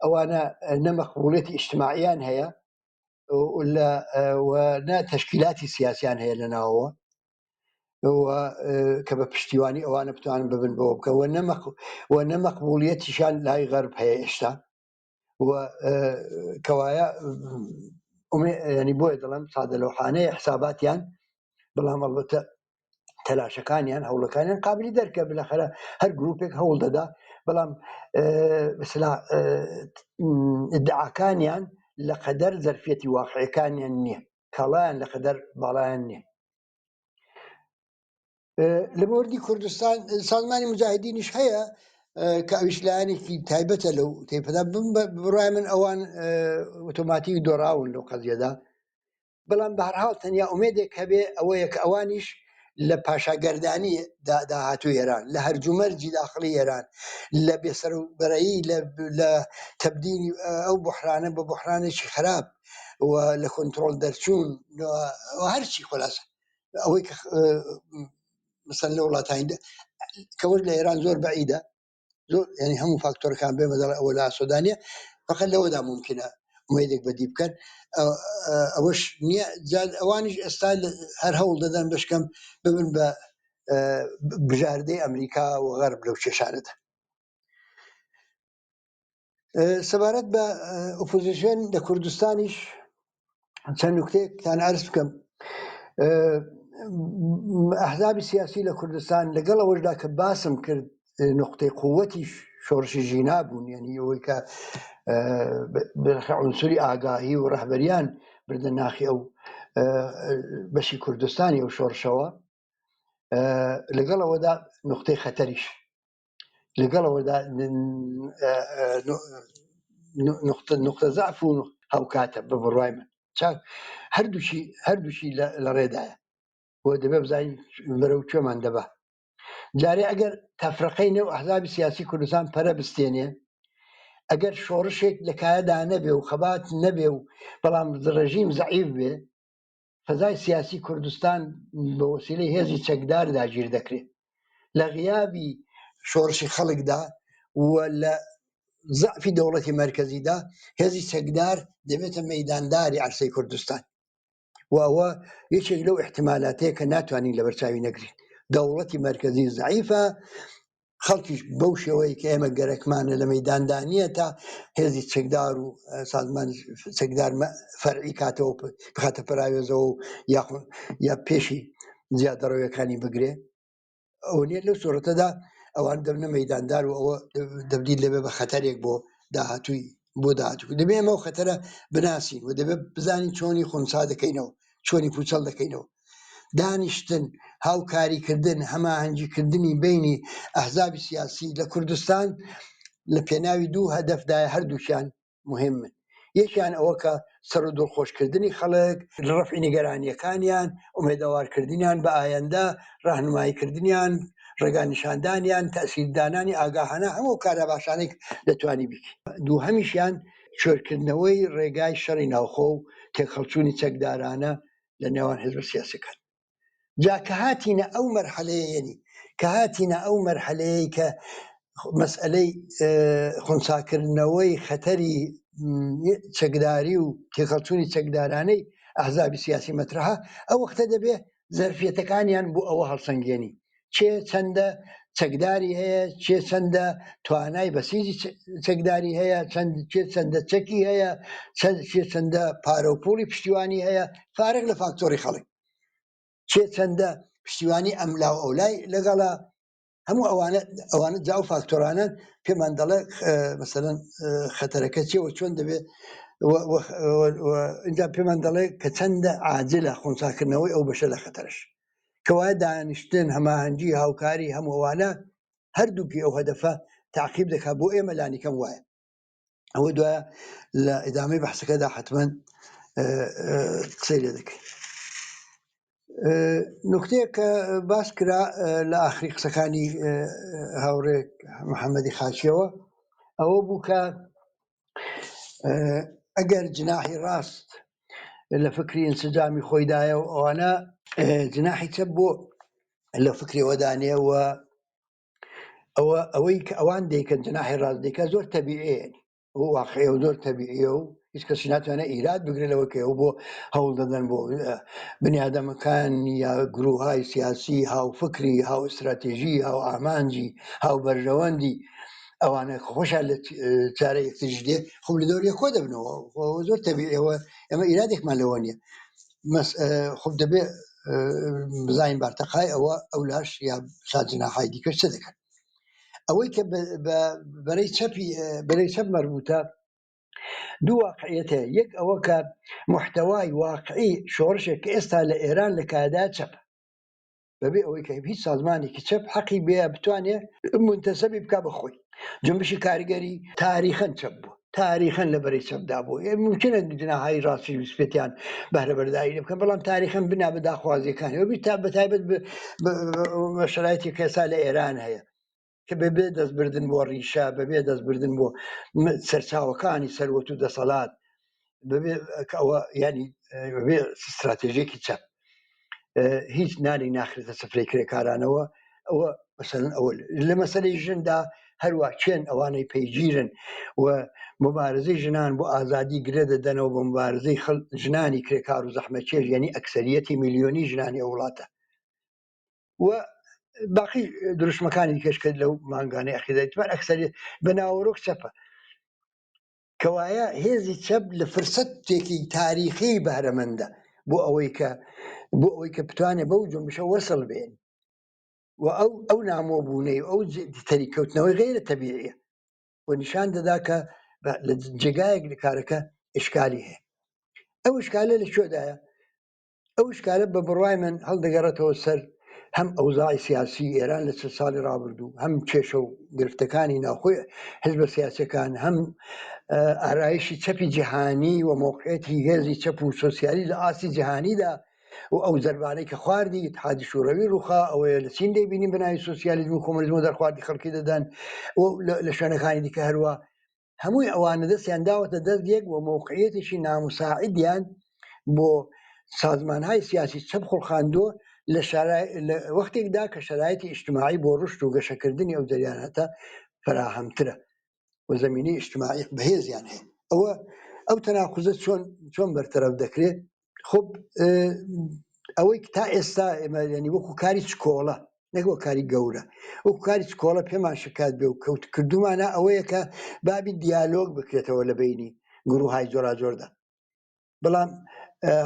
ئەوانە نەمەقبوڵێتی ئیجتیماعیان هەیە و نە تەشکیلاتی سیاسیان هەیە لەناوەوە کە بە پشتیوانی ئەوانە بتوانن ببن بەوە بکەوە و نەمەقبوڵیەتیشان لای غەرب هەیە ئێشتا کەوایە ینی بۆیە دەڵێم سادە لەوحانەیە حساباتیان بەڵام ئەڵبەتە تەلاشەکانیان هەوڵەکانیان قابلی دەرکە بالاخرە هەر گروپێک هەوڵ دەدا بەڵام ئیدعاکانیان لەقەدەر زەرفێتی واقعیەکانیان نییە کاڵایان لەقەدەر باڵایان نییە. لە مەوردی کوردستان سازمانی مجاهدینیش هەیە کە ئەویش لایەنێکی تایبەتە لەو تێپەدا بڕای من ئەوان ئۆتۆماتیک دۆڕاون لەو قەزیەدا بەڵام بەهەرحاڵ تەنیا ئومێدێک هەبێ ئەوەیە کە ئەوانیش لە پاشاگەردانی داهاتوو ئێران لە هەرجومەرجی داخلی ئێران لە بێسەروبەرایی لە تەبدیلی ئەو بحرانە بە بحرانێکی خراپ و لە کۆنتڕۆل دەرچوون هەرچی خلاصە ئەوەی کە مثلا لە وڵاتاندا کەوەش لە ئێران زۆر بەعیدە زۆر ینی هەموو فاکتۆرەکان بێ بەدەڵ ئەوە لە ئاسۆدانە فقط لەوەدا ممکنە ئومێدێک بەدی بکەن ئەوەش نییە ئەوانیش ئێستا هەر هەوڵ دەدەن بەشکەم ببن بە بژاردەی ئەمریکا و غەرب لەو کێشانەدا. سەبارەت بە ئۆپۆزیسیۆن لە کوردستانیش چەند نوکتەیەکتان عەرز بکەم. ئەحزابی سیاسی لە کوردستان لەگەڵ ئەوەشدا کە باسم کرد نقطەی قووەتی شۆڕشی ژینا بوون ینی ئەوەی کە عنسوری ئاگاهی و ڕەهبەریان بردە ناخی ئەو بەشی کوردستانی ئەو شۆڕشەوە لەگەڵ ئەوەدا نقطەی خەتەریش لەگەڵ ئەوەدا نقطە زەعف و هەوکاتە بە بڕوای من چاک هەردووشی لە ڕێدایە بۆ دەبێ بزانین بەرەو کوێمان دەبا. جارێ ئەگەر تەفرەقەی نێو ئەحزابی سیاسی کوردستان پەرە بستێنێ ئەگەر شۆڕشێک لە کایەدا نەبێ و خەبات نەبێ و بەڵام ڕژیم زەعیف بێ فەزای سیاسی کوردستان بە وەسیلەی هێزی چەکدار داگیر دەکرێت لە غیابی شۆڕشی خەڵکدا و لە زەعفی دەوڵەتی مەرکەزیدا هێزی چەکدار دەبێتە مەیدانداری عەرسەی کوردستان و ئەوە یەکێک لەو احتیمالاتەیە کە ناتوانین لە بەرچاوی نەگرین. دەوڵەتی مەرکەزی زەعیفە خەڵکیش بەو شێوەیە کە ئێمە گەرەکمانە لە مەیداندانیە تا هێزی چەکدار و سازمان چەکدار فەرعی کاتەوە بخاتە پراوێزەوە یا پێشی زیادەڕەویەکانی بگرێ ئەو نیە لەو سۆرەتەدا ئەوان دەبنە مەیداندار و ئەوە دەبدیل لەبێ بە خەتەرێک بۆ داهاتووی بۆ داهاتوو دەبێ ئەمە خەتەرە بناسین و دەبێت بزانین چۆنی خونسا دەکەینەوە چۆنی پوچەڵ دەکەینەوە دانیشتن هاوکاریکردن هەماهەنگیکردنی بینی ئەحزابی سیاسی لە کوردستان لە پێناوی دوو هەدەفدایە هەردووشیان مهمن. یەکیان ئەوە کە سەر و دڵخۆشکردنی خەڵک لە ڕەفعی نیگەرانیەکانیان ئومێدەوارکردنیان بە ئایەندە ڕاهنماییکردنیان ڕێگانیشاندانیان تەسیردانانی ئاگاهانە هەموو کارە باشانێک دەتوانی بکە. دووهەمیشیان چۆرکردنەوەی ڕێگای شەڕی ناوخۆ و تێکخەڵچوونی چەکدارانە لە نێوان حزب سیاسەکان. جا کە هاتینە ئەو مەرحەلەیەنی کە هاتینە ئەو مەرحەلەیە کە مەسئلەی خونساکردنەوەی خەتەری چەکداری و تێکخەڵچوونی چەکدارانەی ئەحزابی سیاسی مەترەها ئەو وەختە دەبێ زەرفیەتەکانیان بۆ ئەوە هەڵسەنگێنی چێ چەندە چەکداری هەیە چێ چەندە توانای بەسیجی چەکداری هەیە چێ چەندە چەکی هەیە چێ چەندە پارە و پوڵی پشتیوانی هەیە فارغ لە فاکتۆری خەڵک چێ چەندە پشتیوانی ئەملاو ئەولای لەگەڵا هەموو ئەوانە جا و فاکتۆرانە پێمان دەڵێ مەسەلەن خەتەرەکە چێوە چۆن دەبێت اینجا پێمان دەڵێ کە چەندە عاجلە خونساکردنەوەی ئەو بەشە لە خەتەرش کەوایە دانیشتن هەماهەنگی هاوکاری هەمووانە هەردووکی ئەو هەدەفە تعقیب دەکات بۆ ئێمە لانیکەم وایە ئەوە دوایە لە ئیدامەی بەحسەکەدا حتمەن قسەی لێ دەکەین. نکتەیە کە باس کرا لە ئاخری قسەکانی هاوڕێک محەممەدی خاچیەوە ئەوە بوو کە ئەگەر جناحی ڕاست لە فکری ئینسجامی خۆیدایە و ئەوانە جناحی چەپ بۆ لە فکری وەدانێەوە ئەوەی کە ئەوان دەیکەن جناحی ڕاست دەیکە زۆر تەبیعەیە واقعی و زۆر تەبیعیە و هیچ کەسی ناتوانێت ئیراد بگرێتەوە کە ئەو بۆ هەوڵ دەدەن بۆ بنیادەمەکان یا گروههای سیاسی هاوفکری هاو استراتێژی هاو ئامانجی هاو بەرژەوەندی ئەوانە خۆشە لە چارە یەکتریش دێ خۆ لە دەوریە کۆ دەبنەوە زۆر تەبیعەوە ئەمە ئیرادێکمان لەوە نییە خۆ دەبێ بزانین بارتەقای ئەو لاش یا ساجناحای دیکەش چه دەکەن ئەوەی کە بەرەی چەپ مەربوتە دوو واقعیەتە یەک ئەوە کە محتەوای واقعی شۆڕشێک کە ئێستا لە ئێران لە کادا چەپ بەبێ ئەوەی کە هیچ سازمانێکی چەپ حەقی بێ بتوانێت منتەسەبی بکە بەخۆی جنبشی کاریگەری تاریخەن چەپ بوو تاریخەن لە بەرەی چەپدا بوو ممکنە جناحی ڕاستی وسپێتیان بەهرەبەرداری بکەن بەڵام تاریخەن بنا بە داخوازیەکانی تا بەتایبەت بە شرایەتی کە ئێستا لە ئێران هەیە کە بەبێ دەستبردن بۆ ڕیشە بەبێ دەستبردن بۆ سەرچاوەکانی سەروەت و دەسەڵات بەبێ ئەوە ینی بەبێ استراتێژیەکی چەپ هیچ نانی ناخرێتە سفرەی کرێکارانەوە ئەوە مەسەلەن ئەوە لە مەسەلەی ژندا هەروە چێن ئەوانەی پەیگیرن و مبارزەی ژنان بۆ ئازادی گرێ دەدەنەوە بۆ مبارزەی ژنانی کرێکار و زەحمەتکێش یعنی ئەکسەریەتی میلیۆنی ژنانی ئەو وڵاتە و باقی دروشمەکانی کەشکرد لەو مانگانەی ئەخیدەیتوان ئەکسەری بەناوەڕۆک چەپە کەوایە هێزی چەپ لە فرسەتێکی تاریخی بەهرەمەندە بۆ ئەوەی کە بتوانێت بەو جنبشە وەسڵ بێن و ئەو نامۆبوونەی ئەو تەریکەوتنەوەی غیرە تەبیعیە و نیشان دەدا کە لە جێگایەک لە کارەکە ئشکالی هەیە ئەو شکالە لە کوێدایە ئەو شکالە بە بڕوای من هەڵدەگەڕێتەوە سەر هەم ئەوزاعی سیاسی ئێران لە 40 ساڵی ڕابردوو هەم کێشە و گرفتەکانی ناوخۆی حزبە سیاسەکان هەم ئارایشی چەپی جیهانی و موقعیەتی هێزی چەپ و سۆسیالی لە ئاسی جیهانیدا و ئەو زەربانەی کە خواردی اتحادی شوروی ڕووخا ئەوەیە لە چین دەیبینین بەناوی سۆسیالیزم و کۆمۆنیزم و دەرخواردی خەڵکی دەدەن و لە شوێنەکانی دیکە هەروە هەمووی ئەوانە دەستیان داوەتە دەست یەک و موقعیەتێکی نامساعدیان بۆ سازمانهای سیاسی چەپ خۆڵخاندووە لە وەختێکدا کە شرایەتی ئیجتیماعی بۆ ڕشت و گەشەکردنی ئەو جەریانەتە فراهەمترە و زمینی ئیجتیماعی بەهێزیان هەیە ئەو تەناقوزە چۆن بەرتەرەف دەکرێت خب ئەوەی تا ئێستا ئێمەنی وەکو کاری چکۆڵە نەگوە کاری گەورە وەکو کاری چکۆڵە پێمان شکات بێ و کەوت کردومانە ئەوەیە کە بابی دیالۆگ بکرێتەوە لە بینی گروههای جۆراجۆردا بەڵام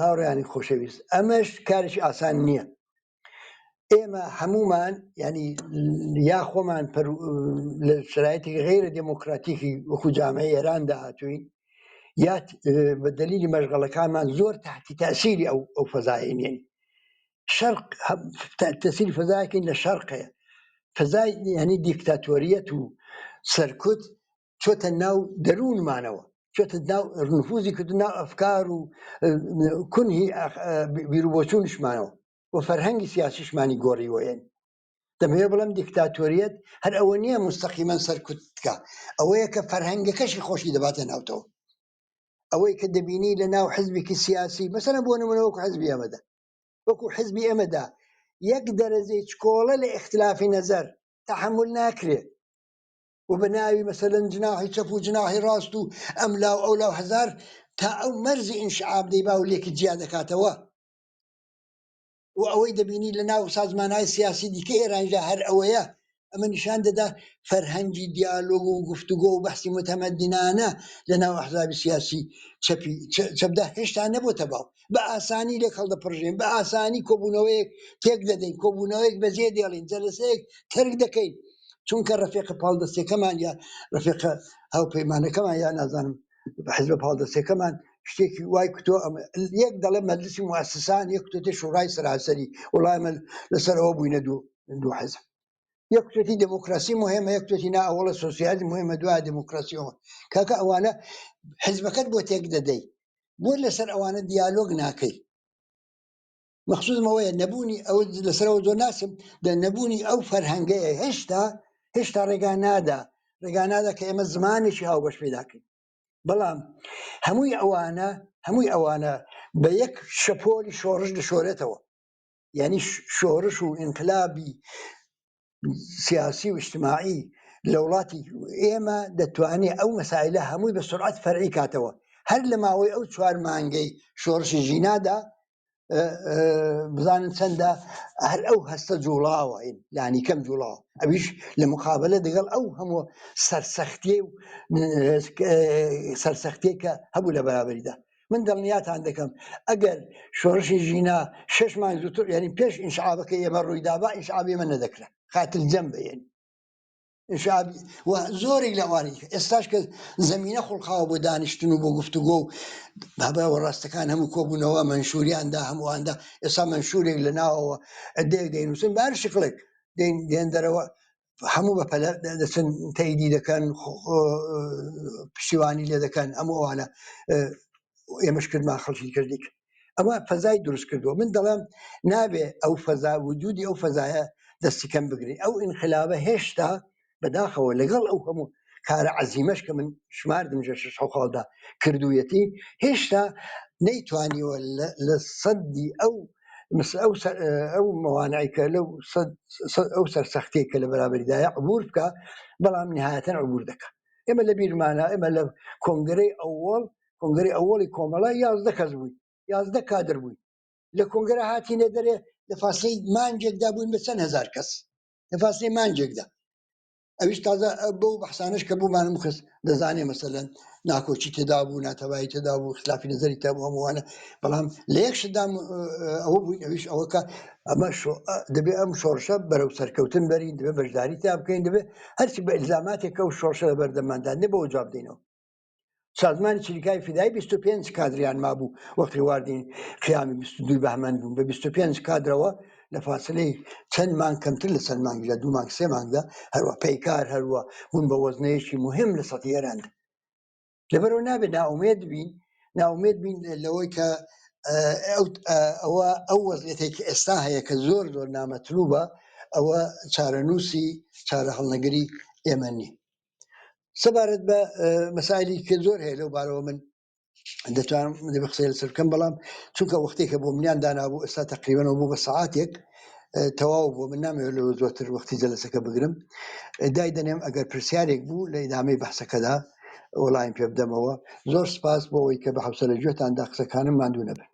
هاوڕێیانی خۆشەویست ئەمەش کارێکی ئاسان نییە ئێمە هەمومان ینی یا خۆمان لە شرایەتی غیرە دموکراتیکی وەکو جامعەی ئێراندا هاتووین یا بە دلیلی مەشغەڵەکانمان زۆر تحتی تاسیری ئەو فەزایێنێنی شەرق تەسیری فەزایەکەین لە شەرقەیە فەزای ینی دیکتاتۆریەت و سەرکوت چۆتە ناو دەروونمانەوە چۆتە ناو نفوزی کردو ناو ئەفکار و کونهی بیرروبۆچوونشمانەوە و فەرهەنگی سیاسیشمانی گۆڕیوەیەن دەمەوێت بڵم دیکتاتۆریەت هەر ئەوە نییە مستەقیمەن سەرکوت بکە ئەوەیە کە فەرهەنگەکەشی خۆشی دەباتە ناوتەوە ئەوەی کە دەبینی لە ناو حزبێکی سیاسی مەسەلەن بۆ نمونە وەکو حزبی ئەمەدا وەکو حزبی ئەمەدا یەک دەرەجەی چکۆڵە لە ئیختلافی نەزەر تەحمل ناکرێت و بە ناوی مەسەلەن جناحی چەپ و جناحی ڕاست و ئەملاو ئەولاو هەزار تا ئەو مەرزی ئینشعاب دەیبا و لێکی جیا دەکاتەوە و ئەوەی دەبینی لە ناو سازمانهای سیاسی دیکە ئێرانجا هەر ئەوەیە ئەمە نیشان دەدا فەرهەنگی دیالۆگ و گفتوگۆ و بەحسی متەمەدینانە لە ناو ئەحزابی سیاسی چەپدا هێشتا نەبووتە باو بە ئاسانی لێک هەڵدەپڕژێن بە ئاسانی کۆبوونەوەیەک تێک دەدەین کۆبوونەوەیەک بەجێ دێڵین جەلسەیەک تەرک دەکەین چونکە ڕەفیقە پاڵدەستەکەمان یا ڕەفیقە هاوپەیمانەکەمان یا نازانم حزبە پاڵدەستەکەمان شتێکی وای کتۆ یەک دەڵێ مەجلیسی موسسان یەک کتۆتی شوڕای سەراسەری وڵای من لەسەرەوە بووینە دوو حزب یەک کتۆتی دموکراسی مهمە یەک کتۆتی نا ئەوڵە سۆسیالیزم مهمە دوای دموکراسیەوە کاکە ئەوانە حزبەکەت بۆ تێک دەدەی بۆ لەسەر ئەوانە دیالۆگ ناکەی مەخصوصمەوەیە نەبوونی ئەو لەسەرەوە زۆر ناسم نەبوونی ئەو فەرهەنگەیە هێشتا ڕێگا نادا کە ئێمە زمانێکی هاوبەش پێداکەین. بەڵام هەمووی ئەوانە بە یەک شەپۆلی شۆڕش دەشۆرێتەوە، یعنی شۆڕش و ئینقلابی سیاسی و اجتماعی لە وڵاتی ئێمە دەتوانێت ئەو مەسائلە هەمووی بە سرعت فەرعی کاتەوە. هەر لە ماوەی ئەو 4 مانگەی شۆڕشی ژینادا بزانن چەندە هەر ئەو هەستە جوڵاوە لانی کەم جوڵاوە، ئەویش لە مقابلە دەگەڵ ئەو هەموو سەرسەختیە کە هەبوو لە بەرابەریدا. من دڵنیاتان دەکەم ئەگەر شۆڕشی ژینا 6 مانگ زووتر ینی پێش ئینشعابەکە ئێمە ڕوویدابا ئینشعابی ئێمە نەدەکرا خاتر جەم بێن زۆرێک لەوانی ئێستاش کە زەمینە خوڵقاوە بۆ دانیشتن و بۆ گفتوگۆ و بابەوە ڕاستەکان هەموو کۆبوونەوە منشوریاندا هەموواندا ئێستا منشورێک لە ناوەوە ئەدەیەک دەینووسن بار شقلێک دێن دەرەوە هەموو بەپەلە دەچن تەیدی دەکەن پشتیوانی لێ دەکەن هەموو ئەوانە ئێمەش کردمان خەڵکی کردێک ئەمە فەزای دروست کردووە. من دەڵێم نابێ ئەو فەزا وجودی ئەو فەزایە دەستی کەم بگرین. ئەو ئینقلابە هێشتا بەداخەوە لەگەڵ ئەو هەموو کارە عەزیمەش کە من شماردم ژە 6 خاڵدا کردوویەتی هێشتا نەیتوانیوە لە سەدی ئەو مەوانعی کە ئەو سەرسەختەیە کە لە بەرابەریدایە عبور بکە، بەڵام نهایەتەن عبور دەکات. ئێمە لە بیرمانە ئێمە لە کۆنگرەی ئەوڵی کۆمەڵە 11 کەس بووین، 11 کادر بووین. لە کۆنگرە هاتینە دەرێ لە فاصلەی مانجێکدا بووین بە چەند هەزار کەس لە فاصلەی مانجێکدا. ئەویش تازە بەو بەحسانش کە بوومانم خست دەزانێ مەسەلەن ناکۆچی تێدا بوو، ناتەوایی تێدا بوو، خلافی نەزەری تا بوو هەمووانە، بەڵام لە یەک شتدام ئەوە بووین ئەویش ئەوەکە ئەمە دەبێت ئەم شۆڕشە بەرەو سەرکەوتن بەرین، دەبێت بەشداری تا بکەین، دەبێت هەرچی بە ئیلزاماتێکە و شۆڕشە لە بەردەماندا نێ بەوە جواب دێنەوە. سازمانی چریکای فیدایی 25 کادریان مابوو وەختی واردین قیامی 22 بەهمەند بوون بە 25 کادرەوە لە فاصلەی چەند مانگ کەمتر لە چەند مانگدا 2 مانگ 3 مانگدا هەروە پەیکار هەروە بوون بە وەزنەیەکی مهم لە سەتی ئێراندا. لەبەرەوە نابێت ناومێد بین لەوەی کە ئەو وەزعیەتێکی ئێستا هەیە کە زۆر نامەطلوبە، ئەوە چارەنووسی چارە هەڵنەگەری ئێمە نیە. سەبارەت بە مەسائلی کە زۆر هەیە لەو بارەوە من دەتوانم قسەی لەسەر بکەم، بەڵام چونکە وەختێکە بۆ منیان دانابوو ئێستا تەقریبەنەوە بوو بە سەعاتێک تەواو بۆ من نامەوێت لەوە زۆرتر وەختی جەلسەکە بگرم. دای دەنێم ئەگەر پرسیارێک بوو لە ئیدامەی بەحسەکەدا وەڵایم پێ بدەمەوە. زۆر سپاس بۆ ئەوەی کە بە حوسەلە گوێتاندا قسەکانم ماندوو نەبن.